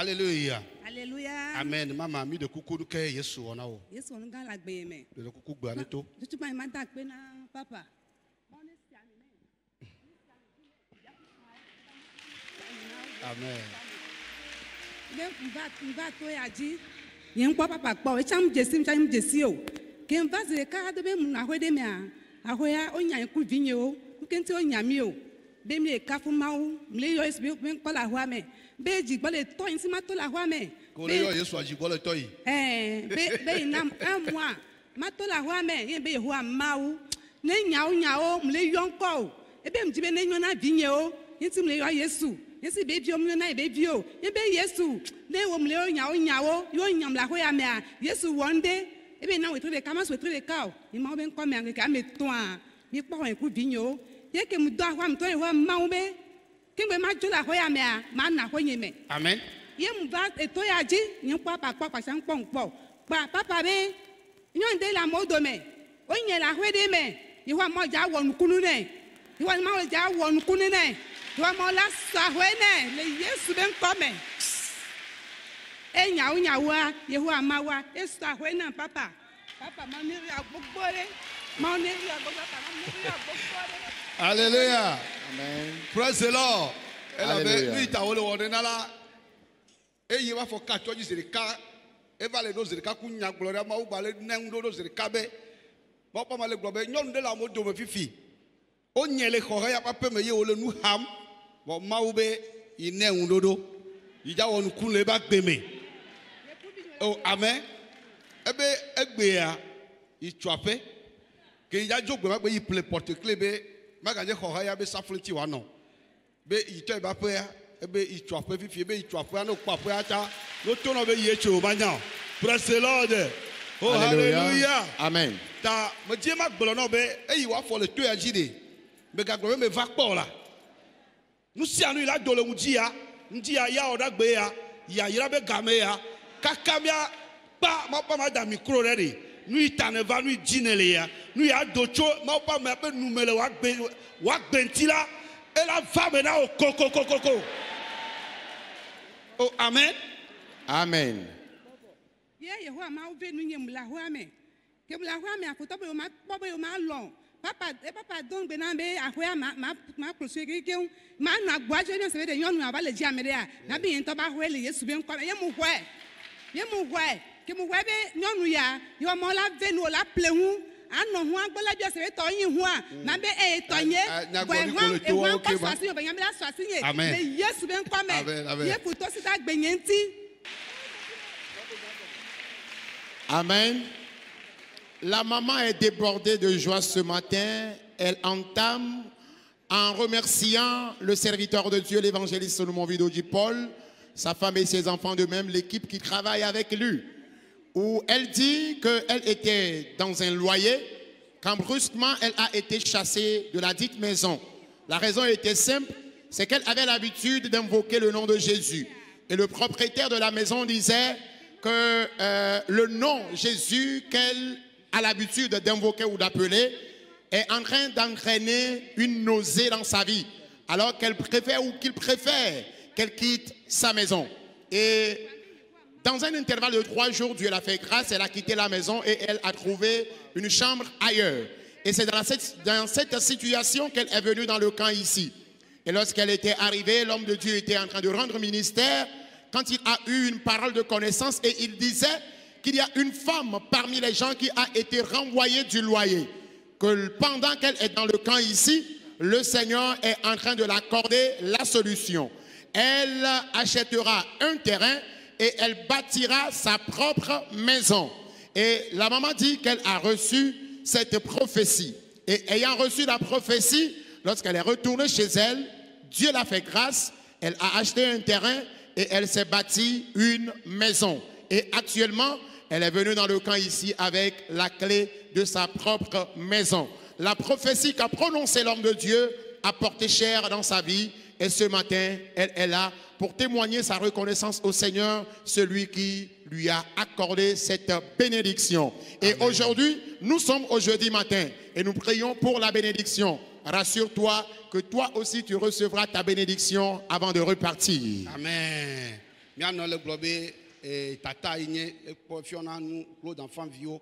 Alléluia. Alléluia. Amen. Maman, mi de coucou nous que Yesu on a o. Yesu on ga la gbe me. De coucou gbaneto. Je tu pas mata pe na papa. Amen. Va to ya ji. Yen kwa papa pa o cham jesi o. Ke mva ze ka de be mu na hwede me a. Ahoya onya ku vinye o. Nkenti onya mi o. Be mi e ka fu mawo. Mle yo esbe ben kwa la hwa me. Be ji gbole to yin si ma to la hwa me. Ko le yo Yesu aji gbole to yi. Be nam amwa. Ma to la hwa me. Yen be hwa mawo. Ne nyao mle yo nko o. Ebe mjibe ne nyo na vinye o. Yin ti mle yo Yesu. Yesu baby o mle na baby o. Yen be Yesu. Ne wo mle yo nyao yo nyam la hwa me a. Yesu wonde. Ebe na we tre de kama so tre de ka o. Yin ma be nko me an ka me to a. Mi pa wen ku vinye o. Ye ke mu do ahwa mto e hwa ma wo be. Kingbe ma jola hwa ya me a. Ma na hwa nye me. Amen. Ye mu va eto ya ji. Yin pa san pon po. Pa papa be. Nyon de la modo me. O nye la hwe de me. Yi hwa mo ja won kunu ne. Yi hwa ma ja won kunu ne. Yi hwa mo la sa hwe ne. Le Yesu ben ko me. E nya wa. Yi hwa ma wa. E sa hwe na papa. Papa ma ni ri agbogbo. Alléluia. Amen. Praise the Lord. Elle avait Alléluia. lui ta wole wone na la. E yi va fo ka toji zerika. E va le do zerika ku nya gloria ma u ba le na ndo zerika be. Mo pa ma le glo be nyon de la mo do me fifi. O nye le kho ya pa pe me ye wole nu ham. Bo ma u be yi ne ndo. Yi ja won ku le ba gbe me. Oh amen. Ebe egbe ya itwape ke ya jogbe ma gbe yi ple porte clé be ma ga je kho ya be safleti wa no be ito ba pe ya ebe itwape fifi be itwape na pa pe ata no to no be ye che o ba nya. Praise the Lord. Oh hallelujah. Amen. Ta me je ma gbolo no be eyi wa fo le to ya jide be ga gbolo me va po la nu si anu ila dole njia ya oda gbe ya yira be game ya kakamia pa ma pa ma da micro ready nu itane va nu jinele ya nu ya docho ma pa ma pe numele wa gbentila e la va me na o koko. Oh amen. Amen. Ye ho ma u be nu nyem la ho ame. Ke la ho ame akoto be ma lo. Papa don be na be ahoya ma krosu ke ma na gwaje ne se be de nyonu aba le ji amere a na be yin to ba ho ele Yesu be nko ye mu hwe ke mu hwe be nyonu ya yo mo la venu la plehu ano ho agbola bi se be to yin ho a na be e to nye gwa ko swasi yo be nyam la swasi ye le Yesu be nko me ye fu to si da gbenye nti. Amen. La maman est débordée de joie ce matin. Elle entame en remerciant le serviteur de Dieu, l'évangéliste Solomon Vidoji Paul, sa femme et ses enfants de même, l'équipe qui travaille avec lui. Où elle dit qu'elle était dans un loyer, quand brusquement elle a été chassée de la dite maison. La raison était simple, c'est qu'elle avait l'habitude d'invoquer le nom de Jésus. Et le propriétaire de la maison disait que le nom Jésus qu'elle a l'habitude d'invoquer ou d'appeler est en train d'entraîner une nausée dans sa vie, alors qu'elle préfère ou qu'il préfère qu'elle quitte sa maison. Et dans un intervalle de 3 jours, Dieu l'a fait grâce, elle a quitté la maison et elle a trouvé une chambre ailleurs. Et c'est dans cette situation qu'elle est venue dans le camp ici. Et lorsqu'elle était arrivée, l'homme de Dieu était en train de rendre ministère quand il a eu une parole de connaissance et il disait qu'il y a une femme parmi les gens qui a été renvoyée du loyer. Que pendant qu'elle est dans le camp ici, le Seigneur est en train de l'accorder la solution. Elle achètera un terrain et elle bâtira sa propre maison. Et la maman dit qu'elle a reçu cette prophétie. Et ayant reçu la prophétie, lorsqu'elle est retournée chez elle, Dieu l'a fait grâce, elle a acheté un terrain et elle s'est bâtie une maison. Et actuellement, elle est venue dans le camp ici avec la clé de sa propre maison. La prophétie qu'a prononcée l'homme de Dieu a porté chair dans sa vie. Et ce matin, elle est là pour témoigner sa reconnaissance au Seigneur, celui qui lui a accordé cette bénédiction. Et aujourd'hui, nous sommes au jeudi matin et nous prions pour la bénédiction. Rassure-toi que toi aussi tu recevras ta bénédiction avant de repartir. Amen. mianɔ le gblɔ be tata yi nye ekpɔ fiɔna nu klo d'enfant viwo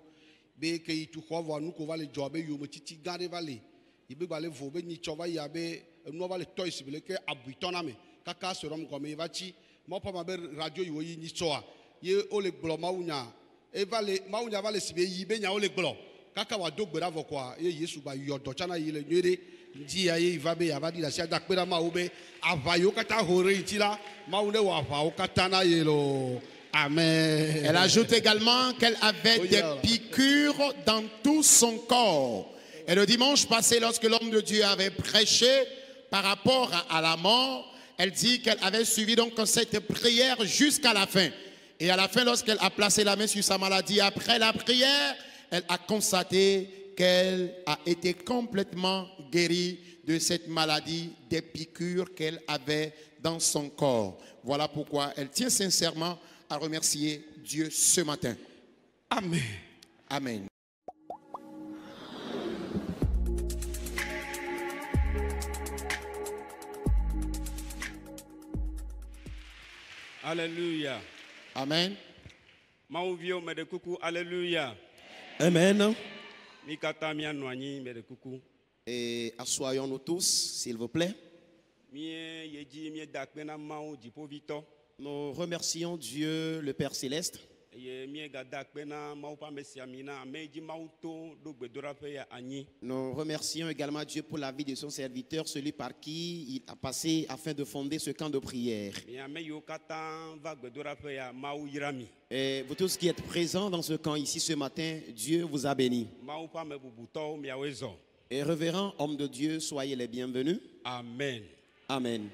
be ke yi tu xɔ vɔ nu ko va le dzɔ be yome titi gã ɖe va le yi be gba le vo be nyitsɔ va yia be enua va le tɔ yi si be le ke abuitɔ na me kaka sɔrɔm gɔme yi va tsi mɔƒɔ ma be radio yi wo yi nyitsɔa ye wo le gblɔ mawunya eva le mawunya va le si be yi be nya wo le gblɔ kaka wa do gbe ɖa vɔ kɔa ye yesu gba yɔ dɔ tsana yi le nyuie ɖe ŋdi ya ye yi va be yava ɖi asi ada kpe ɖa mawu be aʋa yiwo katã ho ɖe ŋti la mawu ne wɔ aʋawo katã na ye lo. Amen. Elle ajoute également qu'elle avait des piqûres dans tout son corps. Et le dimanche passé, lorsque l'homme de Dieu avait prêché par rapport à la mort, elle dit qu'elle avait suivi donc cette prière jusqu'à la fin. Et à la fin, lorsqu'elle a placé la main sur sa maladie, après la prière, elle a constaté qu'elle a été complètement guérie de cette maladie, des piqûres qu'elle avait dans son corps. Voilà pourquoi elle tient sincèrement à remercier Dieu ce matin. Amen. Amen. Alléluia. Amen. Mauvio me de coucou. Alléluia. Amen. Mikata mia noani me de coucou. Et assoyons-nous tous, s'il vous plaît. Mie yeji mie dakpena mau jipo vito. Nous remercions Dieu, le Père Céleste. Ye mie ga dakpena mau pa mesiamina meji mau to do gbedora pe ya anyi. Nous remercions également Dieu pour la vie de son serviteur, celui par qui il a passé afin de fonder ce camp de prière. Mia me yo kata va gbedora pe ya mau yirami. Et vous tous qui êtes présents dans ce camp ici ce matin, Dieu vous a béni. Mau pa me bubuto mia wezo. Et révérend homme de Dieu, soyez les bienvenus. Amen. Amen.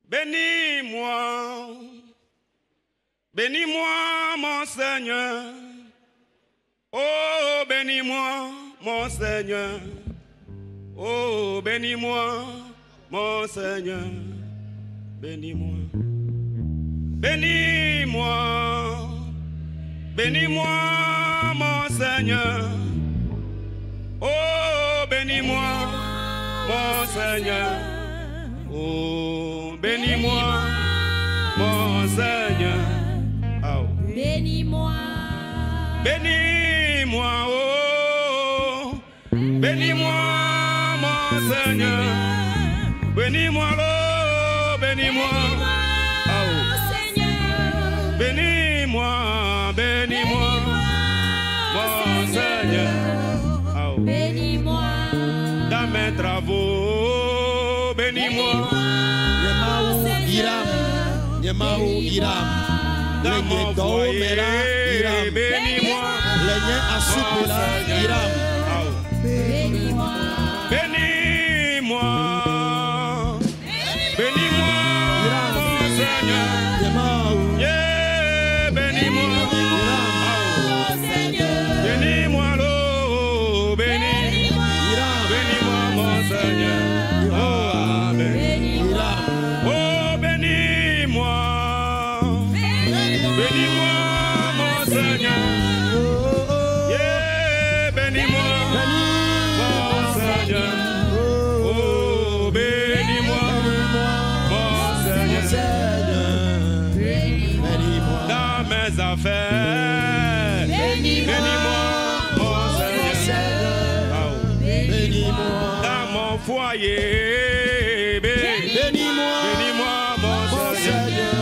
Bénis-moi, bénis-moi mon Seigneur, oh bénis-moi mon Seigneur, oh bénis-moi mon Seigneur, bénis-moi, bénis-moi, bénis-moi mon Seigneur, oh bénis-moi mon Seigneur. Oh, bénis-moi, mon Seigneur. Oh. Bénis-moi. Bénis-moi, oh. Bénis-moi, mon Seigneur. Bénis-moi, oh. Bénis-moi. Oh. Seigneur. Bénis-moi, bénis-moi, mon Seigneur. Oh. Bénis-moi. Dans mes travaux, bénis-moi. Yemahu Iram. Dans mon foyer, bénis-moi. Bénis-moi. Bénis-moi. Bénis-moi, mon Seigneur. Yeah, bénis-moi. Bénis-moi, l'eau. Bénis-moi, mon Seigneur. Bénis-moi, mon Seigneur. Yeah, bénis-moi, mon Seigneur. Oh, bénis-moi, mon Seigneur. Dans mes affaires, bénis-moi, mon Seigneur. Dans mon foyer, bénis-moi, mon Seigneur.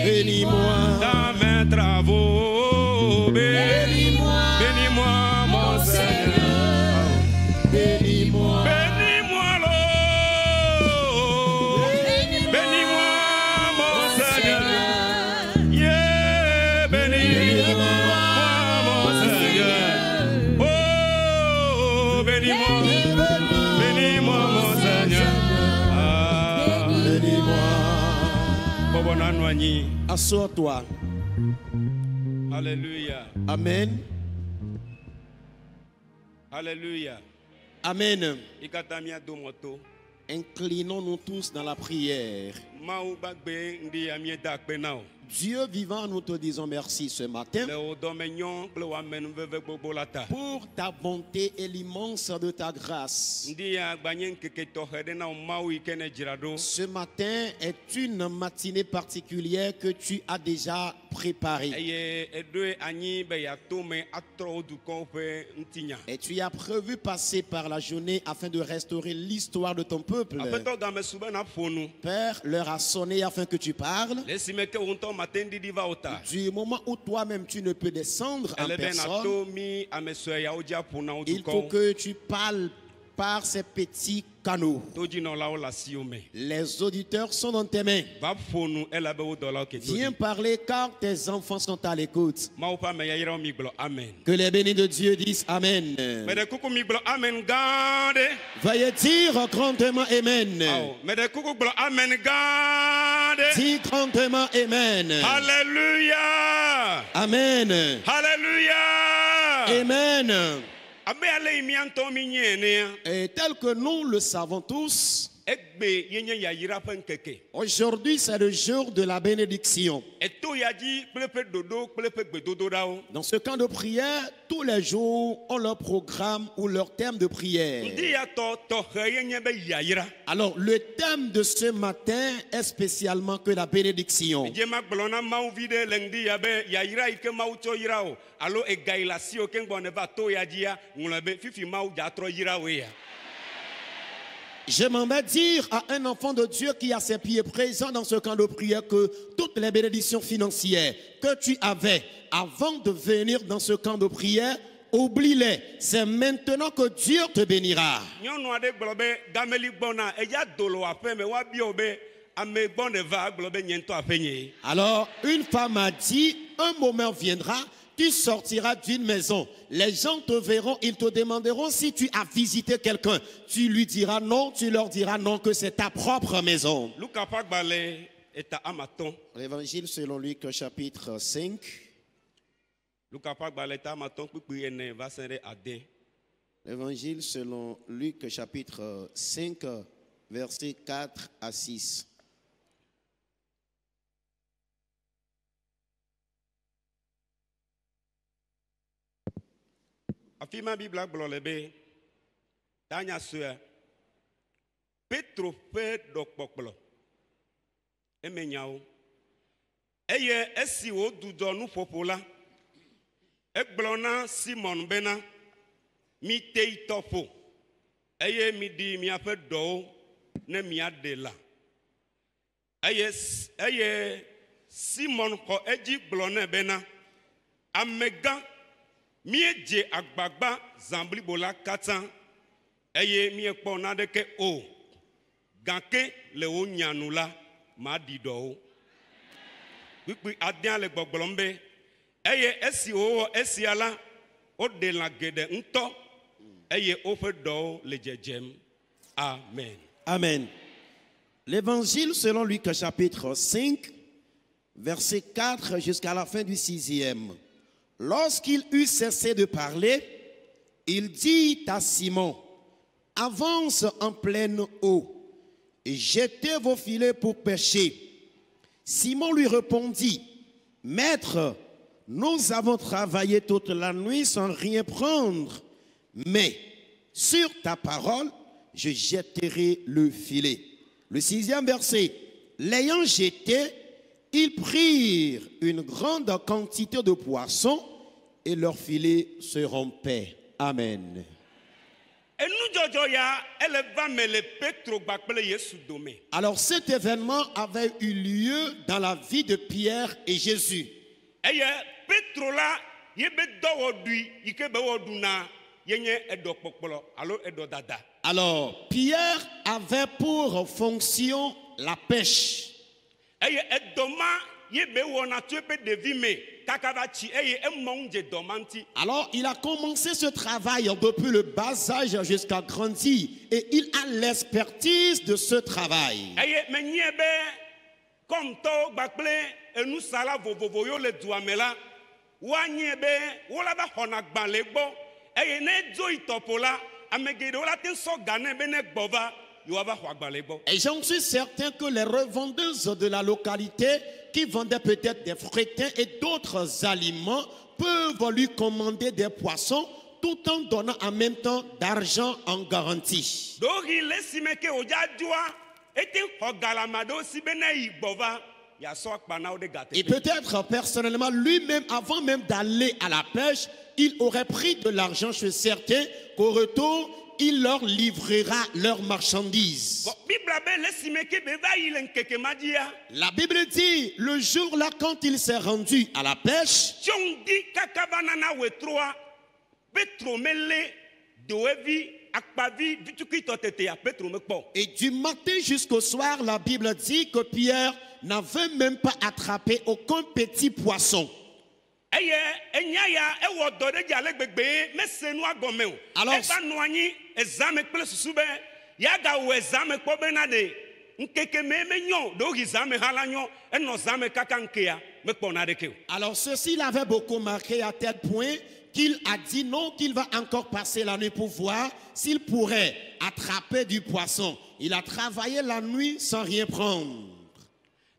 Bénis-moi. Dans mes travaux, bénis-moi, mon Seigneur. Bénis-moi. Bénis-moi, l'eau. Bénis-moi, mon Seigneur. Yeah, bénis-moi, mon Seigneur. Oh, bénis-moi, bénis-moi, mon Seigneur. Ah, Bénis-moi. Bobo Nanouani. Assois-toi. Alléluia. Amen. Alléluia. Amen. Ikatamia domoto. Inclinons-nous tous dans la prière. Maou bagbe ndi amie dakbe nao. Dieu vivant, nous te disons merci ce matin Le odomegnon ple wa menu veve gbogbo lata. pour ta bonté et l'immense de ta grâce. Ndi ya gbanyen keke tohede na maou ikene jirado. Ce matin est une matinée particulière que tu as déjà préparée. Eye edoe anyi be ya tome atro odukon pe ntinya. Et tu as prévu passer par la journée afin de restaurer l'histoire de ton peuple. Apeto game sube na fonu. Père, l'heure a sonné afin que tu parles. Lesime ke unto matendi diva ota. Du moment où toi-même tu ne peux descendre en Ele ben personne, ato mi ameso ya oja puna il faut odukon. que tu parles par ces petits canaux. Toji no la ola siome. Les auditeurs sont dans tes mains. Va fonu ela be odola ke toji. Viens parler car tes enfants sont à l'écoute. Maou pa me ya yira mi glo amen. Que les bénis de Dieu disent Amen. Mais de coucou mi glo amen gande. Veuillez dire grandement Amen. Awo, mais de coucou glo amen gande. Dis grandement Amen. Alléluia. Amen. Alléluia. Amen. Abe ale imi anto mi nyene. Et tel que nous le savons tous, Egbe yenye ya yira pen keke. aujourd'hui c'est le jour de la bénédiction. Eto ya di plepe dodo plepe gbedodo dao. Dans ce camp de prière, tous les jours ont leur programme ou leur thème de prière. Ndi ya to he yenye be ya yira. Alors, le thème de ce matin est spécialement que la bénédiction. Je ma glona mau vide lengdi ya be ya yira ike mau cho yira o. Alo e gaila si o ken ne va to ya dia ngulabe fifi mau ja tro yira we ya. Je m'en vais dire à un enfant de Dieu qui a ses pieds présents dans ce camp de prière que toutes les bénédictions financières que tu avais avant de venir dans ce camp de prière, oublie-les. C'est maintenant que Dieu te bénira. Nyɔnu aɖe gblɔ be gameli gbɔna eya dolo aƒe me woabia be ame gbɔ ne va gblɔ be nye ŋutɔ aƒe nye. Alors, une femme a dit, un moment viendra, tu sortiras d'une maison. Les gens te verront, ils te demanderont si tu as visité quelqu'un. Tu lui diras non, tu leur diras non, que c'est ta propre maison. Luka ƒe agbalẽ eta amatɔ̃. L'évangile selon Luc chapitre 5. Luka ƒe agbalẽ eta amatɔ̃ kpukpui ene va se ɖe ade. L'évangile selon Luc chapitre 5, versets 4 à 6. Afi ma Biblia gblɔ le be tanya sue Petro ƒe ɖɔkpɔkplɔ eme nyawo eye esi wòdudɔ nuƒoƒo la egblɔ na Simon bena mitei tɔƒo eye miɖi miaƒe dɔwo ne miaɖe la eye Simon xɔ edzi gblɔ nɛ bena amegã míedze agbagba zã blibo la katã eye míekpɔ naɖeke o gake le wo nyanu la maɖi dɔwo kpikpi adea le gbɔgblɔm be eye esi wowɔ esia la woɖe lã geɖe ŋutɔ eye woƒe dɔwo le dzedzem. Amen. Amen. L'évangile selon Luc chapitre 5, verset 4 jusqu'à la fin du 6e. Lorsqu'il eut cessé de parler, il dit à Simon, avance en pleine eau et jetez vos filets pour pêcher. Simon lui répondit, Maître, nous avons travaillé toute la nuit sans rien prendre, mais sur ta parole, je jetterai le filet. Le 6e verset, l'ayant jeté, ils prirent une grande quantité de poissons et leur filet se rompait. Amen. Enudzɔdzɔ ya ele va me le Petro gbakple Yesu dome. Alors cet événement avait eu lieu dans la vie de Pierre et Jésus. Eye Petro la yebe dɔwɔɖui yi ke be wɔɖuna yenye eɖɔkpɔkplɔ alo eɖɔdada. Alors Pierre avait pour fonction la pêche. Eye edɔma yebe wɔna tso eƒe ɖevi me kaka va tsi eye emɔ ŋu dze dɔma ŋuti. Alors il a commencé ce travail depuis le bas âge jusqu'à grandir et il a l'expertise de ce travail. Eye menyie be kɔmtɔwo gbakple enusala vovovo yo le dua me la woanyie be wola va xɔna gbalẽ gbɔ eye ne dzo yi tɔƒo la ame geɖewo la te sɔ ga nɛ be ne gbɔ va yewoa va xɔ agbalẽ gbɔ. Et j'en suis certain que les revendeuses de la localité qui vendaient peut-être des frétins et d'autres aliments peuvent lui commander des poissons tout en donnant en même temps d'argent en garantie. ɖoɣi le esime ke wòdza dzɔa ete xɔ galama ɖewo si be ne yi gbɔ va yeasɔ akpa na wo ɖe Et gateƒe. peut-être personnellement, lui-même, avant même d'aller à la pêche, il aurait pris de l'argent chez certains qu'au retour, il leur livrera leurs marchandises. Bon, Bibla be le esime ke be va yi le ŋkeke ma dzia. La Bible dit, le jour-là, quand il s'est rendu à la pêche, Tsɔŋ di kaka va nana wetroa Petro mele doevi akpavi vitukitɔ tetea Petro me kpɔ. et du matin jusqu'au soir, la Bible dit que Pierre n'avait même pas attrapé aucun petit poisson. Eye enya ya ewɔ dɔ ɖe dzi ale gbegbe mese nua gɔme o. Alors- Eva nɔ anyi ezame kple susu be yagawɔ ezame kpɔ bena ɖe ŋkeke me menyo ɖewohi zame hã la nyo enɔ zame kaka ŋkea mekpɔ na ɖeke o. Alors ceci l'avait beaucoup marqué à tel point qu'il a dit non, qu'il va encore passer la nuit pour voir s'il pourrait attraper du poisson. Il a travaillé la nuit sans rien prendre.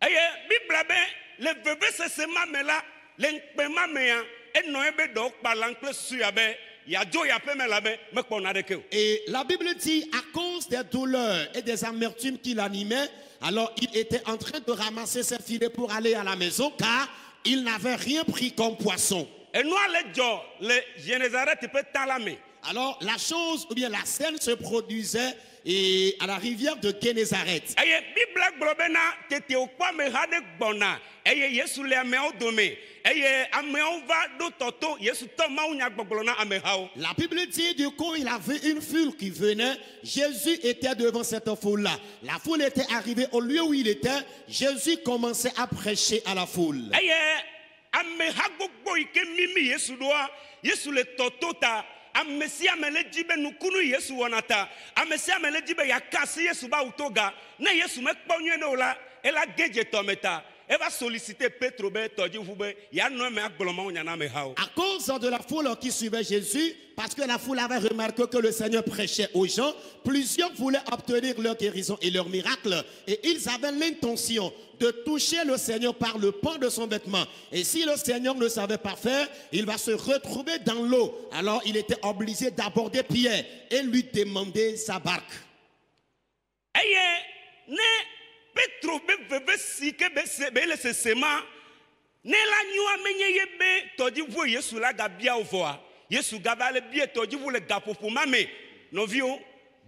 Eye Bibla be le vevesese ma me la le ŋkpe ma mea enɔ ebe ɖewo kpala kple susu ya be yadzo yaƒe me la be mekpɔ na ɖeke o. Et la Bible dit, à cause des douleurs et des amertumes qui l'animaient, alors il était en train de ramasser ses filets pour aller à la maison car il n'avait rien pris comme poisson. Enua le dzɔ le Génézareth ƒe ta la me. Alors la chose, ou bien la scène se produisait et à la rivière de Génézareth. Eye Bibla gblɔ bena tete wòkpɔ ameha ɖe gbɔna eye Yesu le ameawo dome eye ameawo va ɖo tɔto Yesu tɔ Mawu nyagbɔgblɔ na amehawo. La Bible dit du coup, il avait une foule qui venait. Jésus était devant cette foule-là. La foule était arrivée au lieu où il était. Jésus commençait à prêcher à la foule. Eye ameha gbogbo yi ke mimi Yesu ɖoa Yesu le tɔto ta ame sia ame le dzi be nukunu Yesu wɔna ta ame sia ame le dzi be yaka asi Yesu ba wuto ga ne Yesu mekpɔ nyuie ɖe o la ela ge dze tɔme ta eva solliciter Petro be tɔdziʋu be yeanɔ eme agblɔ mawu nya na amehawo. À cause de la foule qui suivait Jésus, parce que la foule avait remarqué que le Seigneur prêchait aux gens, plusieurs voulaient obtenir leur guérison et leur miracle. Et ils avaient l'intention de toucher le Seigneur par le pan de son vêtement. Et si le Seigneur ne savait pas faire, il va se retrouver dans l'eau. Alors il était obligé d'aborder Pierre et lui demander sa barque. Eye ne Petro be veve si ke be le sesema ne la nyua menye ye be tɔdziʋu Yesu la gabia wo vɔa Yesu gava le bie tɔdziʋu le gaƒoƒo ma me nɔviwo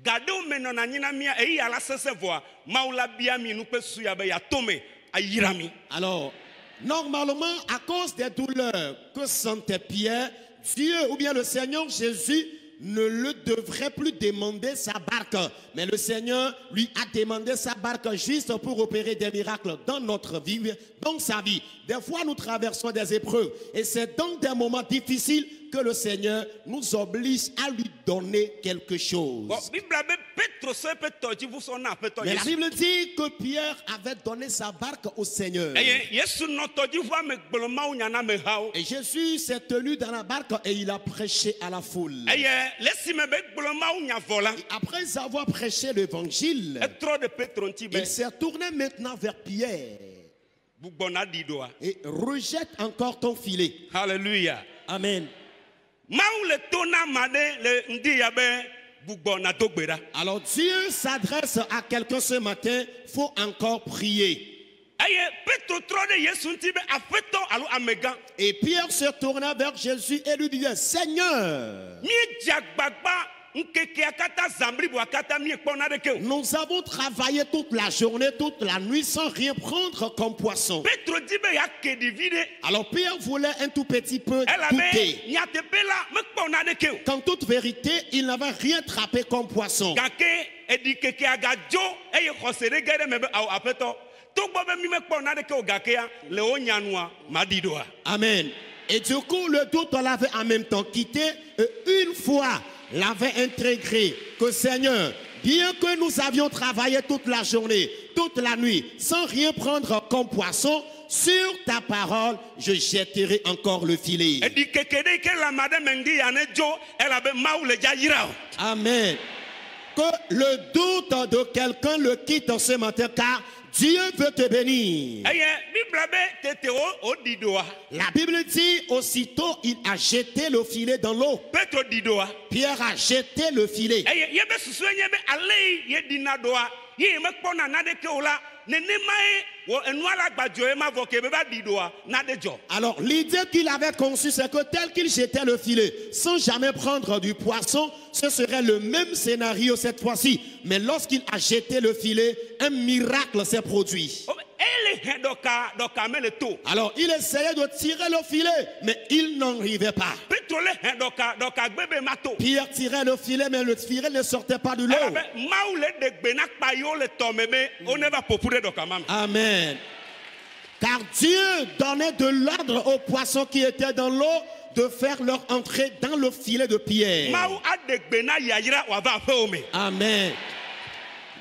gaɖewo me nɔna anyi na mía eyi ala sese vɔa Mawu la bia mi nu kpe suya be yatome ayira mi. Alors, normalement, à cause des douleurs que sentait Pierre, Dieu ou bien le Seigneur Jésus ne le devrait plus demander sa barque. Mais le Seigneur lui a demandé sa barque juste pour opérer des miracles dans notre vie, dans sa vie. Des fois, nous traversons des épreuves et c'est dans des moments difficiles que le Seigneur nous oblige à lui donner quelque chose. Bon, Bibla be Petro so eƒe tɔdziʋu sɔ na aƒetɔ Mais la Yesu. Bible dit que Pierre avait donné sa barque au Seigneur. Eye Yesu nɔ tɔdziʋua me gblɔ Mawu nya na amehawo. Et Jésus s'est tenu dans la barque et il a prêché à la foule. Eye le esime be gblɔ Mawu nya vɔ la Après avoir prêché l'évangile, etrɔ ɖe Petro ŋuti be il s'est tourné maintenant vers Pierre gbugbɔna ɖi ɖoa. et rejette encore ton filet. Hallelujah. Amen. Mawu le to na ame aɖe le ŋdi ya be gbugbɔna do gbe ɖa. Alors Dieu s'adresse à quelqu'un ce matin, faut encore prier. Eye Petro trɔ ɖe Yesu ŋuti be aƒetɔ alo amegã. Et Pierre se tourna vers Jésus et lui disait, Seigneur, Míedze agbagba ŋkekea katã zã bliboa katã míekpɔ naɖeke o. nous avons travaillé toute la journée, toute la nuit sans rien prendre comme poisson. Petro di be yake ɖevi ɖe. Alors Pierre voulait un tout petit peu Elabe goûter. nyateƒe la mekpɔ naɖeke o. Qu'en toute vérité, il n'avait rien attrapé comme poisson. Gake eɖikekea gadzo eye xɔse ɖe ge ɖe me be awo aƒetɔ togbɔ be mi mekpɔ naɖeke o gakea le wo nyanua maɖi ɖoa. Amen. Et du coup, le doute l'avait en même temps quitté. Et une fois, l'avait intégré que Seigneur, bien que nous avions travaillé toute la journée, toute la nuit, sans rien prendre comme poisson, sur ta parole, je jetterai encore le filet. Eɖikeke ɖe yi ke le ame aɖe me ŋdi ya ne dzo elabe Mawu le dza yra o. Amen. Que le doute de quelqu'un le quitte ce matin, car Dieu veut te bénir. eye Bible be tete o didoa. La Bible dit, aussitôt il a jeté le filet dans l'eau. Petro didoa. Pierre a jeté le filet. Eye ye be susu enye be ale ye dina doa. Ye me kpona na de ke ola. Nenema e wo enu ala gbajo e ma voke be ba didoa na de jo. Alors l'idée qu'il avait conçue, c'est que tel qu'il jetait le filet, sans jamais prendre du poisson, ce serait le même scénario cette fois-ci. Mais lorsqu'il a jeté le filet, un miracle s'est produit. Ele he doka me le to. Alors il essayait de tirer le filet, mais il n'en arrivait pas. Petro le he doka gbebe mato. Pierre tirait le filet, mais le filet ne sortait pas de l'eau. Maou le de gbe na kpa yo le to meme on ne va popure doka mame. Amen. Car Dieu donnait de l'ordre aux poissons qui étaient dans l'eau de faire leur entrée dans le filet de Pierre. Maou a de gbe na yayira wa va fe ome. Amen.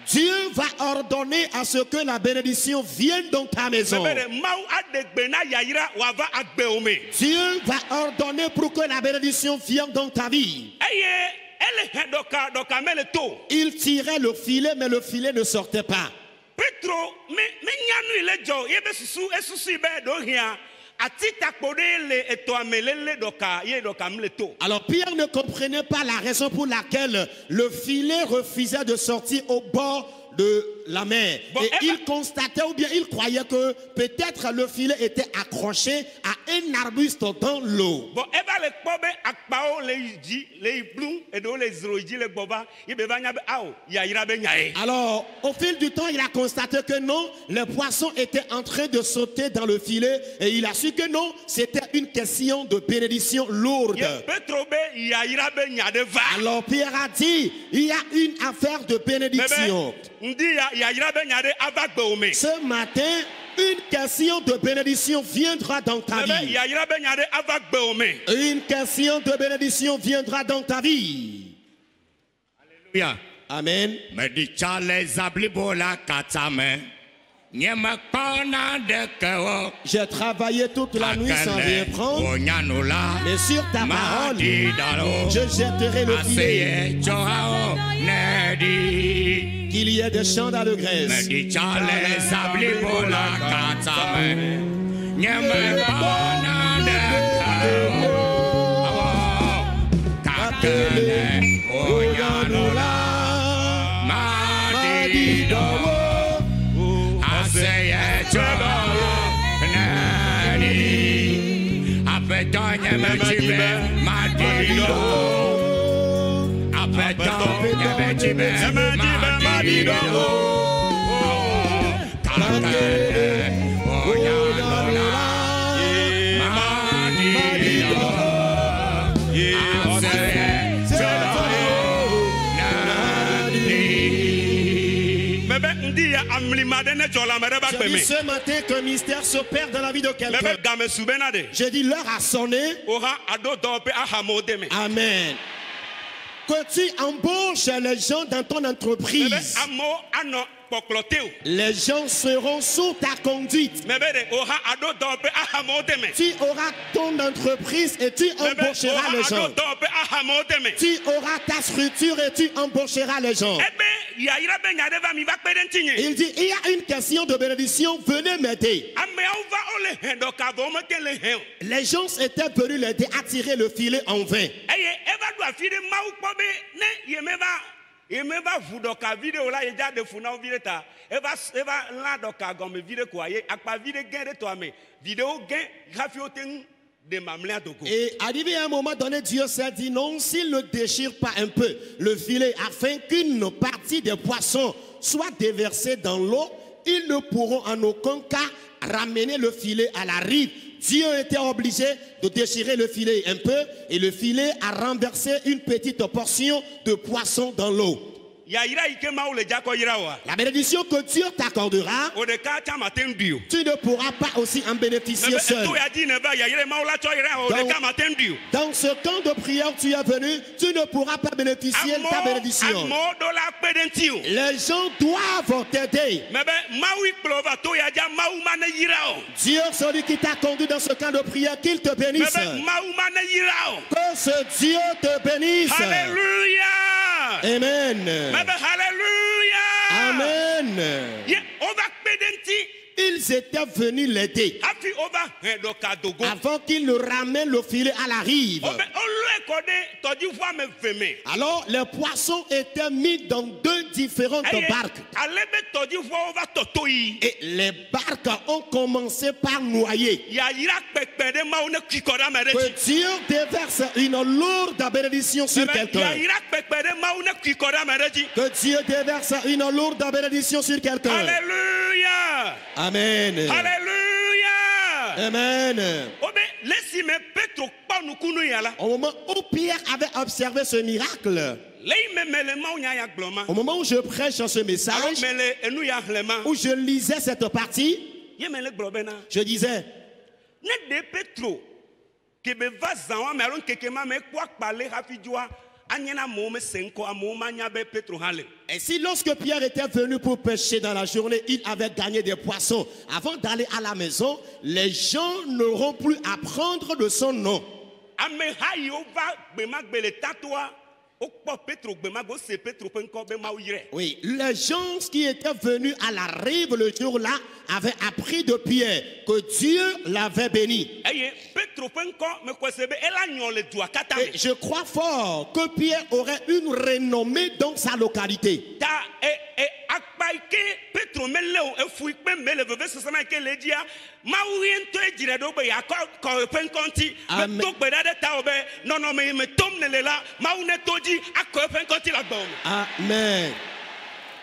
Dieu va ordonner à ce que la bénédiction vienne dans ta maison. Maou a de gbe na yayira wa va agbe ome. Dieu va ordonner pour que la bénédiction vienne dans ta vie. Eye ele he doka me le to. Il tirait le filet, mais le filet ne sortait pas. Petro me nyanu le jo ye be susu esusu be do hia. Atita kpode le eto amelele doka ye doka me le to. Alors Pierre ne comprenait pas la raison pour laquelle le filet refusait de sortir au bord de la mer. Bon, et il constatait ou bien il croyait que peut-être le filet était accroché à un arbuste dans l'eau. Bon, eba le kpobe akpao le ji le blum et do le zero ji le gboba ibe ba nya be ao ya ira be nyae. Alors, au fil du temps, il a constaté que non, les poissons étaient en train de sauter dans le filet et il a su que non, c'était une question de bénédiction lourde. Ye Petro be ya ira be nya de va. Alors Pierre a dit, il y a une affaire de bénédiction. Ndi ya ira be nya de ava gbe ome. Ce matin, une question de bénédiction viendra dans ta vie. Ya ira be nya de ava gbe ome. Une question de bénédiction viendra dans ta vie. Alléluia. Amen. Me dit Charles Zablibola Katame. Nyema kona de kewo. J'ai travaillé toute la nuit sans rien prendre. Onyanola. Mais sur ta parole, Madi dalo. je jetterai le filet. Aseye Johao Nedi. Qu'il y ait des champs dans le graisse. Me dit Charles Zablibola Katame. Nyema kona de kewo. Kakele Onyanola. Madi dalo. Aseye Johao Nedi. Apetonya mechibe Madido. Apetonya mechibe Madido. Kakele Onyanola. Madido. Aseye Johao Nedi. Bebe ndi ya amlima de ne jola mere ba Je gbe dis me. ce matin qu'un mystère s'opère dans la vie de quelqu'un. Bebe game subena de. J'ai dit l'heure a sonné. Oha ado do pe ahamo de me. Amen. Que tu embauches les gens dans ton Bebe entreprise. amo ano pokloteo. Les gens seront sous ta conduite. Bebe de oha ado do pe ahamo de me. Tu auras ton entreprise et tu Bebe embaucheras les oha ado gens. do pe ahamo de me. Tu auras ta structure et tu embaucheras les gens. Ebe ya ira be nya de va mi ba pe de ntinye. Il dit, il y a une question de bénédiction, venez m'aider. Ame va ole hen do ka vo me ke le hen. Les gens étaient venus l'aider à tirer le filet en vain. Eye eva do afide mau kpo be ne ye me va vu do ka video la ye ja de fu na vide ta. Eva la do ka go me vide ko aye akpa vide gen de to ame. Vidéo gen grafi oten de mamlea dogo. Et arrivé à un moment donné, Dieu s'est dit non, s'il ne déchire pas un peu le filet afin qu'une partie des poissons soit déversée dans l'eau, ils ne pourront en aucun cas ramener le filet à la rive. Dieu était obligé de déchirer le filet un peu et le filet a renversé une petite portion de poisson dans l'eau. Ya ira ike ma ole ja ko ira wa. La bénédiction que Dieu t'accordera, O de ka ta maten dio. tu ne pourras pas aussi en bénéficier seul. To ya di ne va ya ira ma ola cho ira o de ka maten dio. Dans ce temps de prière, tu es venu, tu ne pourras pas bénéficier de ta bénédiction. Amo do la pe den tio. Les gens doivent t'aider. Mebe mawi plova to ya ja mau mane ira o. Dieu, celui qui t'a conduit dans ce camp de prière, qu'il te bénisse. Mebe mau mane ira o. Que ce Dieu te bénisse. Alléluia. Amen. Mais ben, Alléluia. Amen. Ye, on va pédenti. Ils étaient venus l'aider Afi, on va le kadogo. avant qu'il ne ramène le filet à la rive. On va, on le connaît, t'as dit, voir me feme. Alors, les poissons étaient mis dans deux différentes barques. Alebe, t'as dit, voir, on va totoyi. Et les barques ont commencé par noyer. Ya ira pepe de ma une kikora Que mereji. Dieu déverse une lourde bénédiction sur Ya quelqu'un. ira pepe de ma une kikora mereji. Que Dieu déverse une lourde bénédiction sur quelqu'un. Alléluia. Amen. Alléluia. Amen. Obe, laisse-moi Petro pas nous kunu yala. Au moment où Pierre avait observé ce miracle, Lei me mele ma unya ya gloma. au moment où je prêche ce Alors message, mele enu ya hlema. où je lisais cette partie, Ye mele globena. je disais, Ne de Petro ke be va zanwa me alon kekema me kwa kpale hafi jua anyena mo me senko amo manya be Petro hale. et si lorsque Pierre était venu pour pêcher dans la journée, il avait gagné des poissons, avant d'aller à la maison, les gens n'auront plus à prendre de son nom. Ame hayi o va gbema gbele tatoa o kpo Petro gbema go se Petro pe nko be ma uyire. Oui, les gens qui étaient venus à la rive le jour-là avaient appris de Pierre que Dieu l'avait béni. Eye Petro pe nko me kwese be ela nyon le dua kata Et me. je crois fort que Pierre aurait une renommée dans sa localité. Ta akpaike Petro meleo e fui pe mele veve sesama ke le dia ma uyen to e jire do be ya ko pe nkonti Amen. me to gbe da de ta obe no no me tom ne le la ma une toji akko pe nkonti la gbo. Amen.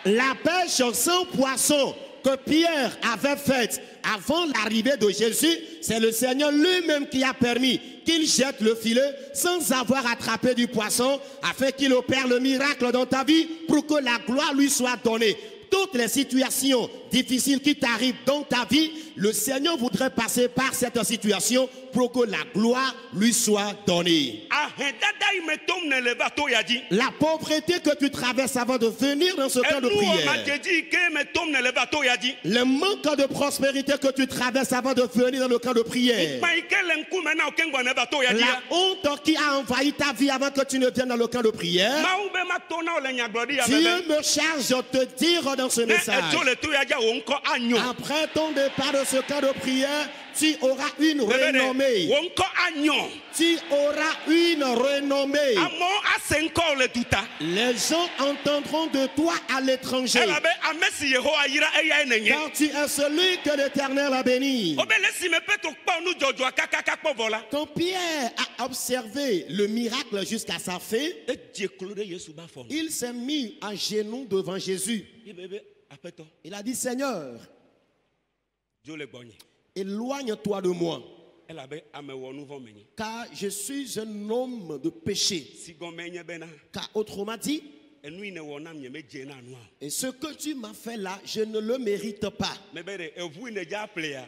La pêche sans poisson que Pierre avait faite avant l'arrivée de Jésus, c'est le Seigneur lui-même qui a permis qu'il jette le filet sans avoir attrapé du poisson, afin qu'il opère le miracle dans ta vie pour que la gloire lui soit donnée. Toutes les situations difficiles qui t'arrivent dans ta vie, le Seigneur voudrait passer par cette situation pour que la gloire lui soit donnée. A dada i me tom ne le va to ya di. La pauvreté que tu traverses avant de venir dans ce temps de Enu o ma prière, jeji ke me tom ne le va to ya di. le manque de prospérité que tu traverses avant de venir dans le camp de prière, Ma ike le nku me na o kengo ne va to ya di. la honte qui a envahi ta vie avant que tu ne viennes dans le camp de prière, Ma ube ma to na o le nyaglodi ya Dieu bebe. me charge de te dire dans ce Ne message, eto le to ya ja o nko anyo. après ton départ de ce camp de prière, tu auras une renommée. O nko anyo. Tu auras une renommée. Amo ase nko le tuta. Les gens entendront de toi à l'étranger, Ela be amesi Yehowa yira eya enenye. car tu es celui que l'Éternel a béni. Obe lesi me Petro kpa nu jojo akaka kpo vola. Quand Pierre a observé le miracle jusqu'à sa fin, E die klo de Yesu ba fon. il s'est mis à genoux devant Jésus. I bebe apeto. Il a dit, Seigneur, Jo le gbonye. éloigne-toi de moi, Ela be ame wo nu vo menye. car je suis un homme de péché. Si gon menye bena. Car autrement dit, Enu ine wo nam nye me je na nu a. et ce que tu m'as fait là, je ne le mérite pas. Me be de evu ine ja plea.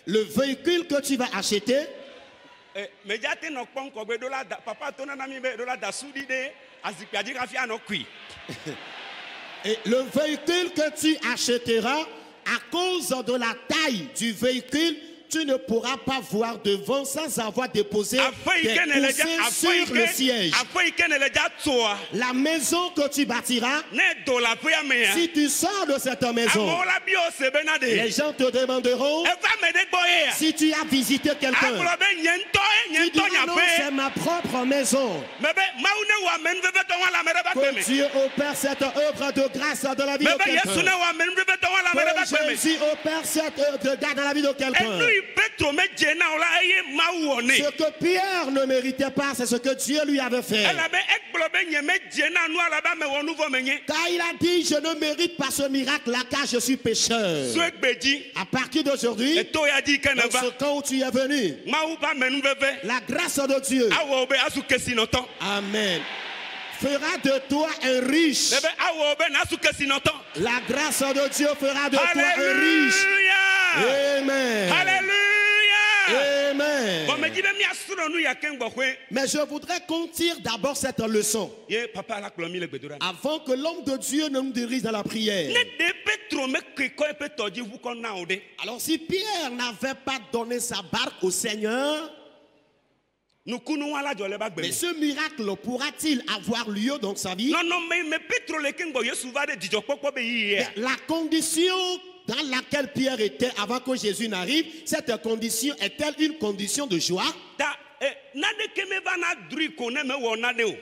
Le véhicule que tu vas acheter, Me ja te no kpon ko gbe do la da papa to na na mi be do la da sudi de azikpi adi ka fi ano kui. et le véhicule que tu achèteras, à cause de la taille du véhicule, tu ne pourras pas voir devant sans avoir déposé Afo des ike ne le ja coussins sur le siège. afo ike ne le ja toa. La maison que tu bâtiras, Ne do la pe ame ya. si tu sors de cette maison, Amo la bi o se bena de. les gens te demanderont E va me de gboye ya. si tu as visité quelqu'un. Aglo be Tu nyento diras nya non, pe. c'est ma propre maison. Me be maune wa men veve to wa la me de ba pe me. Que Dieu opère cette œuvre de grâce dans la vie Me de be Yesu quelqu'un. ne wa men veve to wa la me de ba pe Que me. Jésus opère cette œuvre de grâce dans la vie de quelqu'un. Enu Petro me je na ola eye ma wone. Ce que Pierre ne méritait pas, c'est ce que Dieu lui avait fait. Ela be ekplo be nye me je na nu ala ba me wo nu vo menye. Car il a dit, je ne mérite pas ce miracle-là car je suis pécheur. So egbeji. À partir d'aujourd'hui, E to ya di ke ne dans va. ce camp où tu es venu, Ma u ba menu veve. la grâce de Dieu, Awo be asu kesi no ton. Amen, fera de toi un riche. Me be awo be na asu kesi no ton. La grâce de Dieu fera de toi un riche. Alléluia. Amen. Alléluia. Bon me Amen. di be mi asuro nu ya ken gbokwe. Mais je voudrais qu'on tire d'abord cette leçon Ye papa la klo mi le gbedora. avant que l'homme de Dieu ne nous dirige dans la prière. Ne de Petro me ke ko e pe toji vu kon na ode. Alors si Pierre n'avait pas donné sa barque au Seigneur, nukunu wala jole ba Mais gbeme. ce miracle pourra-t-il avoir lieu dans sa vie? Non, non, mais Petro le kengo Yesu va de dijokpokpo be yi Mais la condition dans laquelle Pierre était avant que Jésus n'arrive, cette condition est-elle une condition de joie? Ta nade keme va na dri ko ne me wo nade o.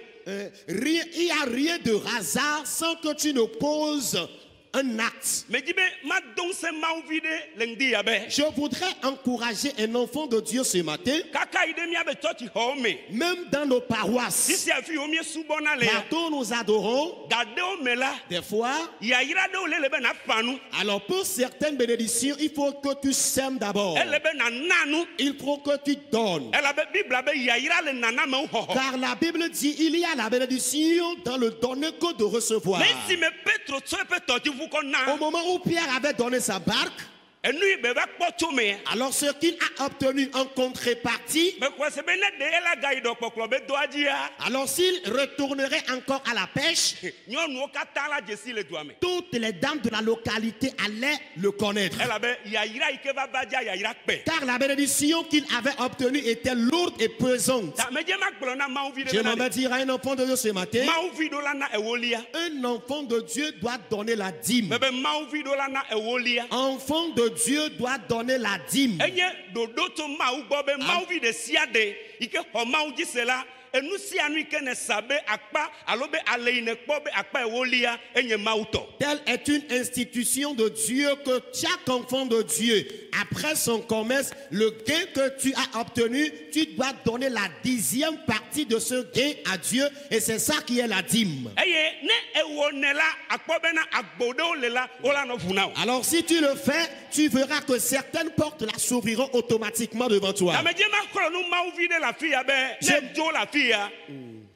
Il n'y a rien de hasard sans que tu ne poses un acte. Me dibe ma don se ma uvide lengdi yabe. Je voudrais encourager un enfant de Dieu ce matin, Kaka ide mi abe church home. même dans nos paroisses, Sisi afi o mi subona le. partout nous adorons, Dade o mela. des fois. Ya ira de o le be na fanu. Alors pour certaines bénédictions, il faut que tu sèmes d'abord. Ele be na nanu. Il faut que tu donnes. Ela be Bible be ya ira le nana me ho. Car la Bible dit il y a la bénédiction dans le donner que de recevoir. Mais si me Petro tso pe toti fu ko na. Au moment où Pierre avait donné sa barque, Enu be ba kpɔtso me. alors ce qu'il a obtenu en contrepartie, Me ko se be ne de ela ga ido kpɔkplɔ be do adia. alors s'il retournerait encore à la pêche, Nyɔnuwo katã la dzesi le dua me. toutes les dames de la localité allaient le connaître. Ela be yayira yi ke va ba dia yayira kpɛ. Car la bénédiction qu'il avait obtenue était lourde et pesante. Ta me dze ma gblɔ na Mawu vi de Je be na m'en vais de. dire à un enfant de Dieu ce matin, Mawu vi do la na ewolia. un enfant de Dieu doit donner la dîme. Me be Mawu vi do la na ewolia. Enfant de Dieu doit donner la dîme. Enye dodo to Mawu gbɔ be Mawu vi de sia de yi ke xɔ Mawu dzi se la. Enu sia nu yi ke ne sa be akpa alo be ale yi ne kpɔ be akpa ewolia enye Mawu tɔ. Telle est une institution de Dieu que chaque enfant de Dieu, après son commerce, le gain que tu as obtenu, tu dois donner la 10e partie de ce gain à Dieu. Et c'est ça qui est la dîme. Eye ne ewo ne la akpɔ be na agbo ɖewo le la wola nɔ fu na o. Alors si tu le fais, tu verras que certaines portes là s'ouvriront automatiquement devant toi. Amedze ma xlɔ nu Mawu vi de la fi ya be ne dzo la fi ya.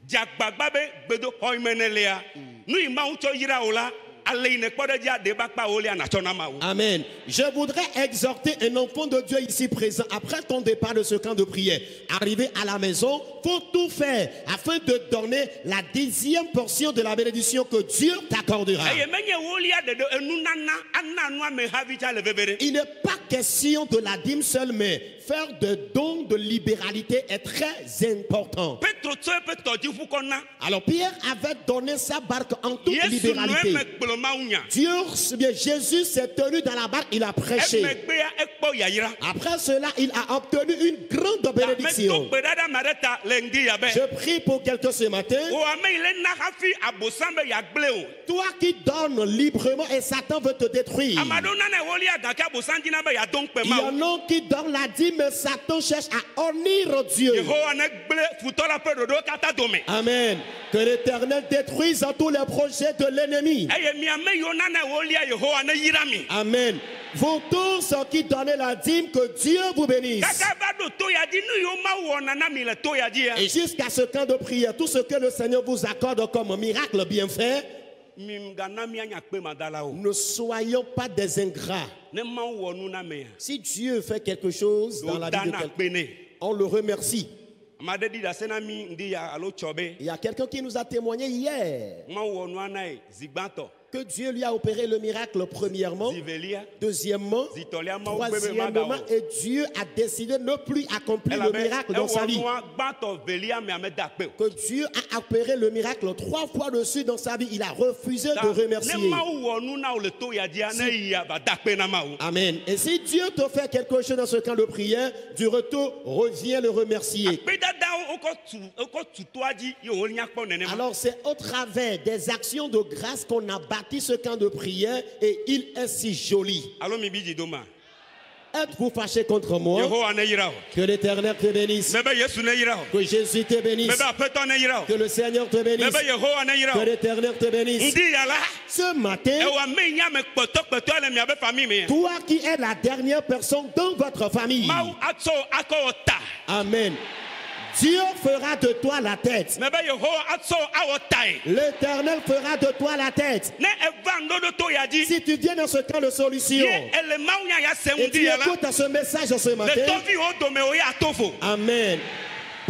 Dzagbagba be gbedo xɔ yi me ne lea. Nu yi Mawu tsɔ yira o la. Ale yi ne kpɔ ɖe dzia de ba kpa wo lia natsɔ na Mawu. Amen. Je voudrais exhorter un enfant de Dieu ici présent, après ton départ de ce camp de prière. Arrivé à la maison, faut tout faire afin de donner la 10e portion de la bénédiction que Dieu t'accordera. Eye menye wo lia de enu nana ana nu ame havi tsa le veve ɖe. Il n'est pas question de la dîme seule, mais faire de dons de libéralité est très important. Petro tso eƒe tɔdziʋu kɔ na. Alors Pierre avait donné sa barque en toute Yesu nu libéralité. eme gblɔ Mawu nya. Dieu, bien Jésus s'est tenu dans la barque, il a prêché. Emegbea ekpɔ yayira. Après cela, il a obtenu une grande Medo bénédiction. gbe ɖa ɖe ame ɖe ta le ŋdi yabe. Je prie pour quelqu'un ce matin. O ame yi le na hafi abosan be yagble o. Toi qui donnes librement et Satan veut te détruire. Ame aɖewo nana ewolia gake abosan dina be yado ŋukpe Il y Mawu. en a qui donnent la dîme, mais Satan cherche à honnir Dieu. Yehowa ne gble futɔ la ƒe ɖoɖo katã dome. Amen. Que l'Éternel détruise tous les projets de l'ennemi. Eye mi ame yiwo nana ewolia Yehowa ne yira mi. Amen. Vous tous qui donnez la dîme, que Dieu vous bénisse. Kaka va ɖo to ya dzi nu yiwo Mawu wɔna na mi le to ya dzia. Et jusqu'à ce temps de prière, tout ce que le Seigneur vous accorde comme miracle bien fait, Mi gana mianya kpe madalawo. ne soyons pas des ingrats. Ne Mawu wɔ nu na mea. Si Dieu fait quelque chose dans Do la vie de dana quelqu'un, kpe ne. on le remercie. Ame aɖe ɖi ɖase na mi ŋdi ya alo tsɔ be. Il y a quelqu'un qui nous a témoigné hier Mawu wɔ nua na ye zigbãtɔ. que Dieu lui a opéré le miracle premièrement, Zivelia. deuxièmement, Zitɔlia Mawu gbe be ma da troisièmement, o. et Dieu a décidé de ne plus accomplir le miracle dans sa ewɔ vie. nua gbãtɔ velia me ame da kpe o. Que Dieu a opéré le miracle 3 fois dessus dans sa vie, il a refusé de Ne remercier. Mawu wɔ nu na wo le to ya dzia ne yi ya va da kpe na Mawu. Amen. Et si Dieu te fait quelque chose dans ce camp de prière, du retour, reviens le remercier. Akpedadawo wokɔ tu toa dzi ye wo nya kpɔ nenema. Alors c'est au travers des actions de grâce qu'on a bâti ce camp de prière et il est si joli. Alo mi bi dzi do ma. Êtes-vous fâché contre moi? Yehowa ne yira o. Que l'Éternel te bénisse. Me be Yesu ne yira o. Que Jésus te Me bénisse. be Aƒetɔ ne yira o. Que le Seigneur te Me bénisse. be Yehowa ne yira Que o. l'Éternel te bénisse. Ŋdi ya la. Ce matin, Ewɔ ame yi nye ame kpɔtɔkpɔtɔ le miabe famille me. toi qui es la dernière personne dans votre famille, Mawu atsɔ wo akɔ wɔ ta. Amen. Dieu fera de toi la tête. Me be Yehowa atsɔ wo awɔ tae. L'Éternel fera de toi la tête. Ne eva ŋdoɖo to ya dzi. Si tu viens dans ce camp de solution Ye ele Mawu nya ya se et ŋdi tu ya la. écoutes ce message ce Le matin, tɔviwo dome wo ya to fo. Amen.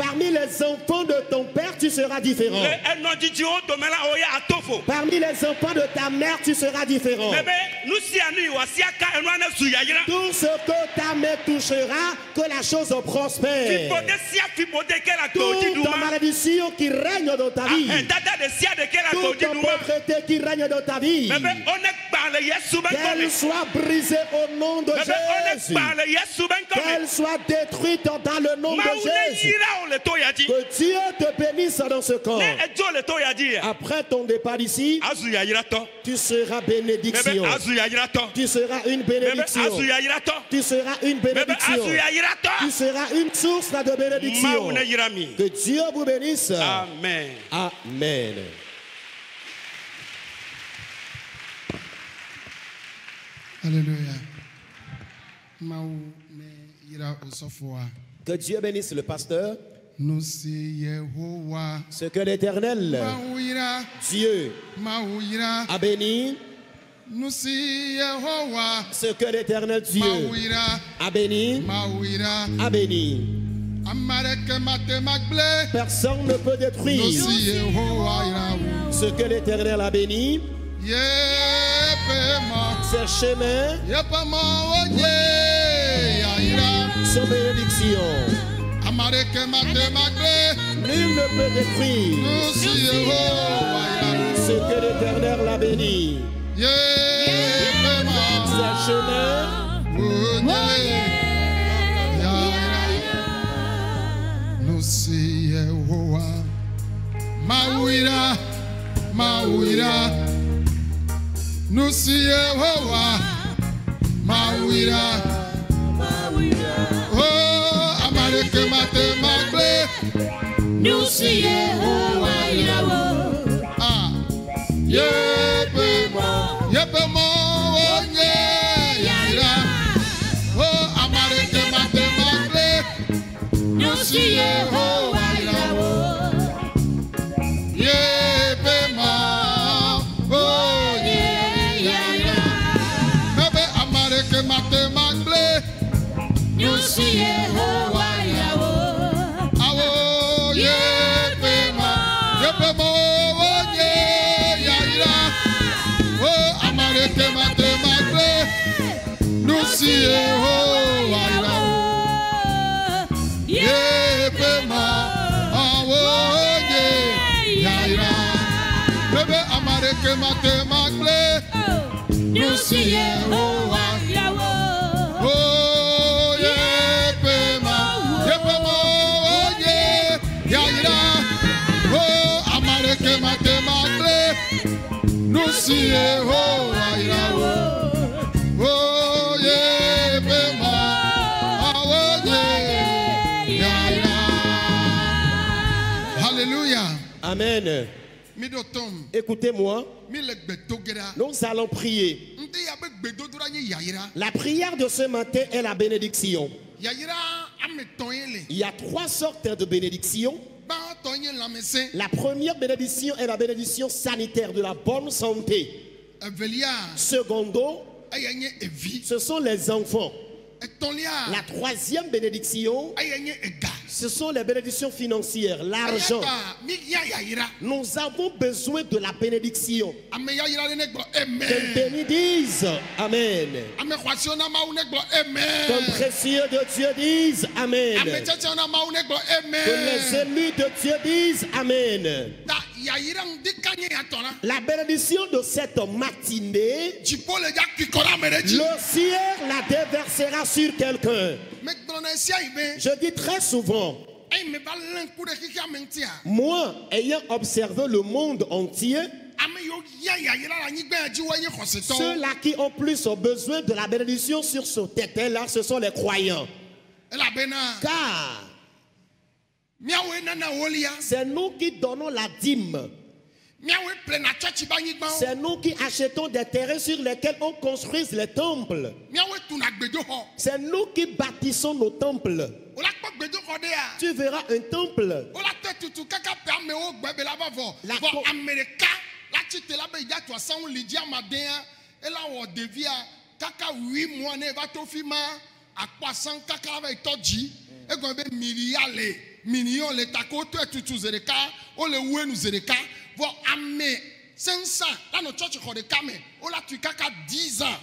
Parmi les enfants de ton père, tu seras différent. Le enɔdidi wo dome la oya atofo. Parmi les enfants de ta mère, tu seras différent. Mebe nu sia nu wa sia ka enua ne su yayira. Tout ce que ta mère touchera, que la chose prospère. Fibode sia fibode ke la toji Toute duma. malédiction qui règne dans ta vie. Dada de sia de ke la Toute toji duma. pauvreté qui règne dans ta vie. Mebe one gba le Yesu ben Qu'elle komi. soit brisée au nom de Mebe one Jésus. gba le Yesu ben komi. Qu'elle soit détruite dans le nom Ma de une Jésus. yira o le to yadi. Que Dieu te bénisse dans ce corps. Ne ejo le to yadi. Après ton départ d'ici, Azu yayira to. tu seras bénédiction. Mebe azu yayira to. Tu seras une Mebe bénédiction. azu yayira to. Tu seras une Mebe bénédiction. azu yayira Tu to. seras une source de Ma bénédiction. une yira mi. Que Dieu vous bénisse. Amen. Amen. Alléluia. Maou me ira osofwa. Que Dieu bénisse le pasteur. Nous si Yehowa. Ce que l'Éternel, Maou ira. Dieu, Maou ira. a béni. Nous si Yehowa. Ce que l'Éternel Dieu Maou ira. a béni. Maou ira. A béni. Amareke mate magble. Personne ne peut Nous détruire si Yehowa ira. ce que l'Éternel a béni. Yepema. Ses chemins Yepema oye. Yaira. sont bénédictions. Amareke mate magble. Nul ne peut détruire Nous si Yehowa ira. ce que l'Éternel a béni. Yepema. Ses chemins Oye. Yaira. Nous si Yehowa. Mawira. Mawira. Nous si Yehowa. Mawira. Oh, Amareke mate magble. Nous si Yehowa irawo. Ah. Yepema. Yepema. Oye. Yaira. Oh, Amareke mate magble. Nous si Yehowa irawo. Yepema. Oye. Yaira. Ebe Amareke mate magble. Nous si Yehowa irawo. Awo yepema. Yepema. Oye. Yaira. Oh, Amareke mate magble. Nous si Yehowa ira. Yepema. Awo oye. Yaira. Ebe Amareke mate magble. Nous si Yehowa irawo. Oh, yepema. Yepema. Oye. Yaira. Oh, Amareke mate magble. Nous si Yehowa ira. Oh, yepema. Awoye. Yaira. Hallelujah. Amen. Midotom. Écoutez-moi, Milegbetogera. nous allons prier. Nde yabe gbedodora nye yaira. La prière de ce matin est la bénédiction. Yaira ametonyele. Il y a trois sortes de bénédictions. Ba tonye lamese. La première bénédiction est la bénédiction sanitaire de la bonne santé. Evelia. Secondo, Ayenye evi. ce sont les enfants. Etolia. La troisième bénédiction, Ayenye ega. ce sont les bénédictions financières, l'argent. Ayata, mi ya yaira. Nous avons besoin de la bénédiction. Ame yaira le negbo. Que Amen. béni dise Amen. Ame kwasiona ma unegbo. Amen. Que précieux de Dieu dise Amen. Ame tetiona ma unegbo. Amen. Que les élus de Dieu disent Amen. Da yaira ndikanye yatona. La bénédiction de cette matinée, Jipo le ya kikora mereji. le ciel la déversera sur quelqu'un. Me gbona sia ibe. Je dis très souvent, Ay me ba lenku de kiki amentia. moi, ayant observé le monde entier, Ame yo ya yaira la nyigbe aji wa ye khoseto. ceux-là qui ont plus besoin de la bénédiction sur ce terre-là, ce sont les croyants. Ela bena. Car Miawe nana wolia. c'est nous qui donnons la dîme. Miawe plena church ba nyigba. C'est nous qui achetons des terrains sur lesquels on construise les temples. Miawe tuna gbedo ho. C'est nous qui bâtissons nos temples. Ola kpo gbedo ho de a. Tu verras un temple. Ola te tutu kaka pe ame o gbebe la ba vo. La Bo co- America la chite la be ya to asan lidi amadea. Ela wo devia kaka 8 mois ne va to fi ma akpasan kaka ba itoji. E go be miliale. millions le tako to etutu zereka o le wenu zereka vo ame 500 là no church ko de kame o la tu kaka 10 ans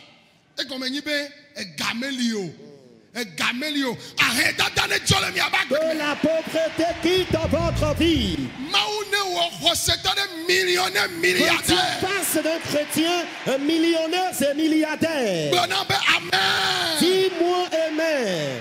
e comme nyi be e gamelio arrête d'aller jole mi abak Que la pauvreté quitte votre vie. maune wo recette de millionnaires Que tu milliardaires passes d'un chrétien un millionnaire et milliardaire. bonabe amen. Dis-moi amen.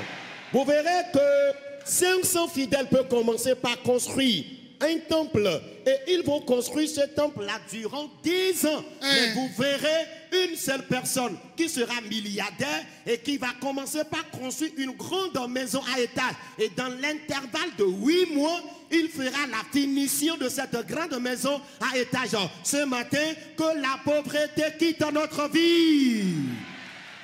Vous verrez que 500 fidèles peuvent commencer par construire un temple. Et ils vont construire ce temple-là durant 10 ans. Mais vous verrez une seule personne qui sera milliardaire et qui va commencer par construire une grande maison à étage. Et dans l'intervalle de 8 mois, il fera la finition de cette grande maison à étage. Ce matin, que la pauvreté quitte notre vie.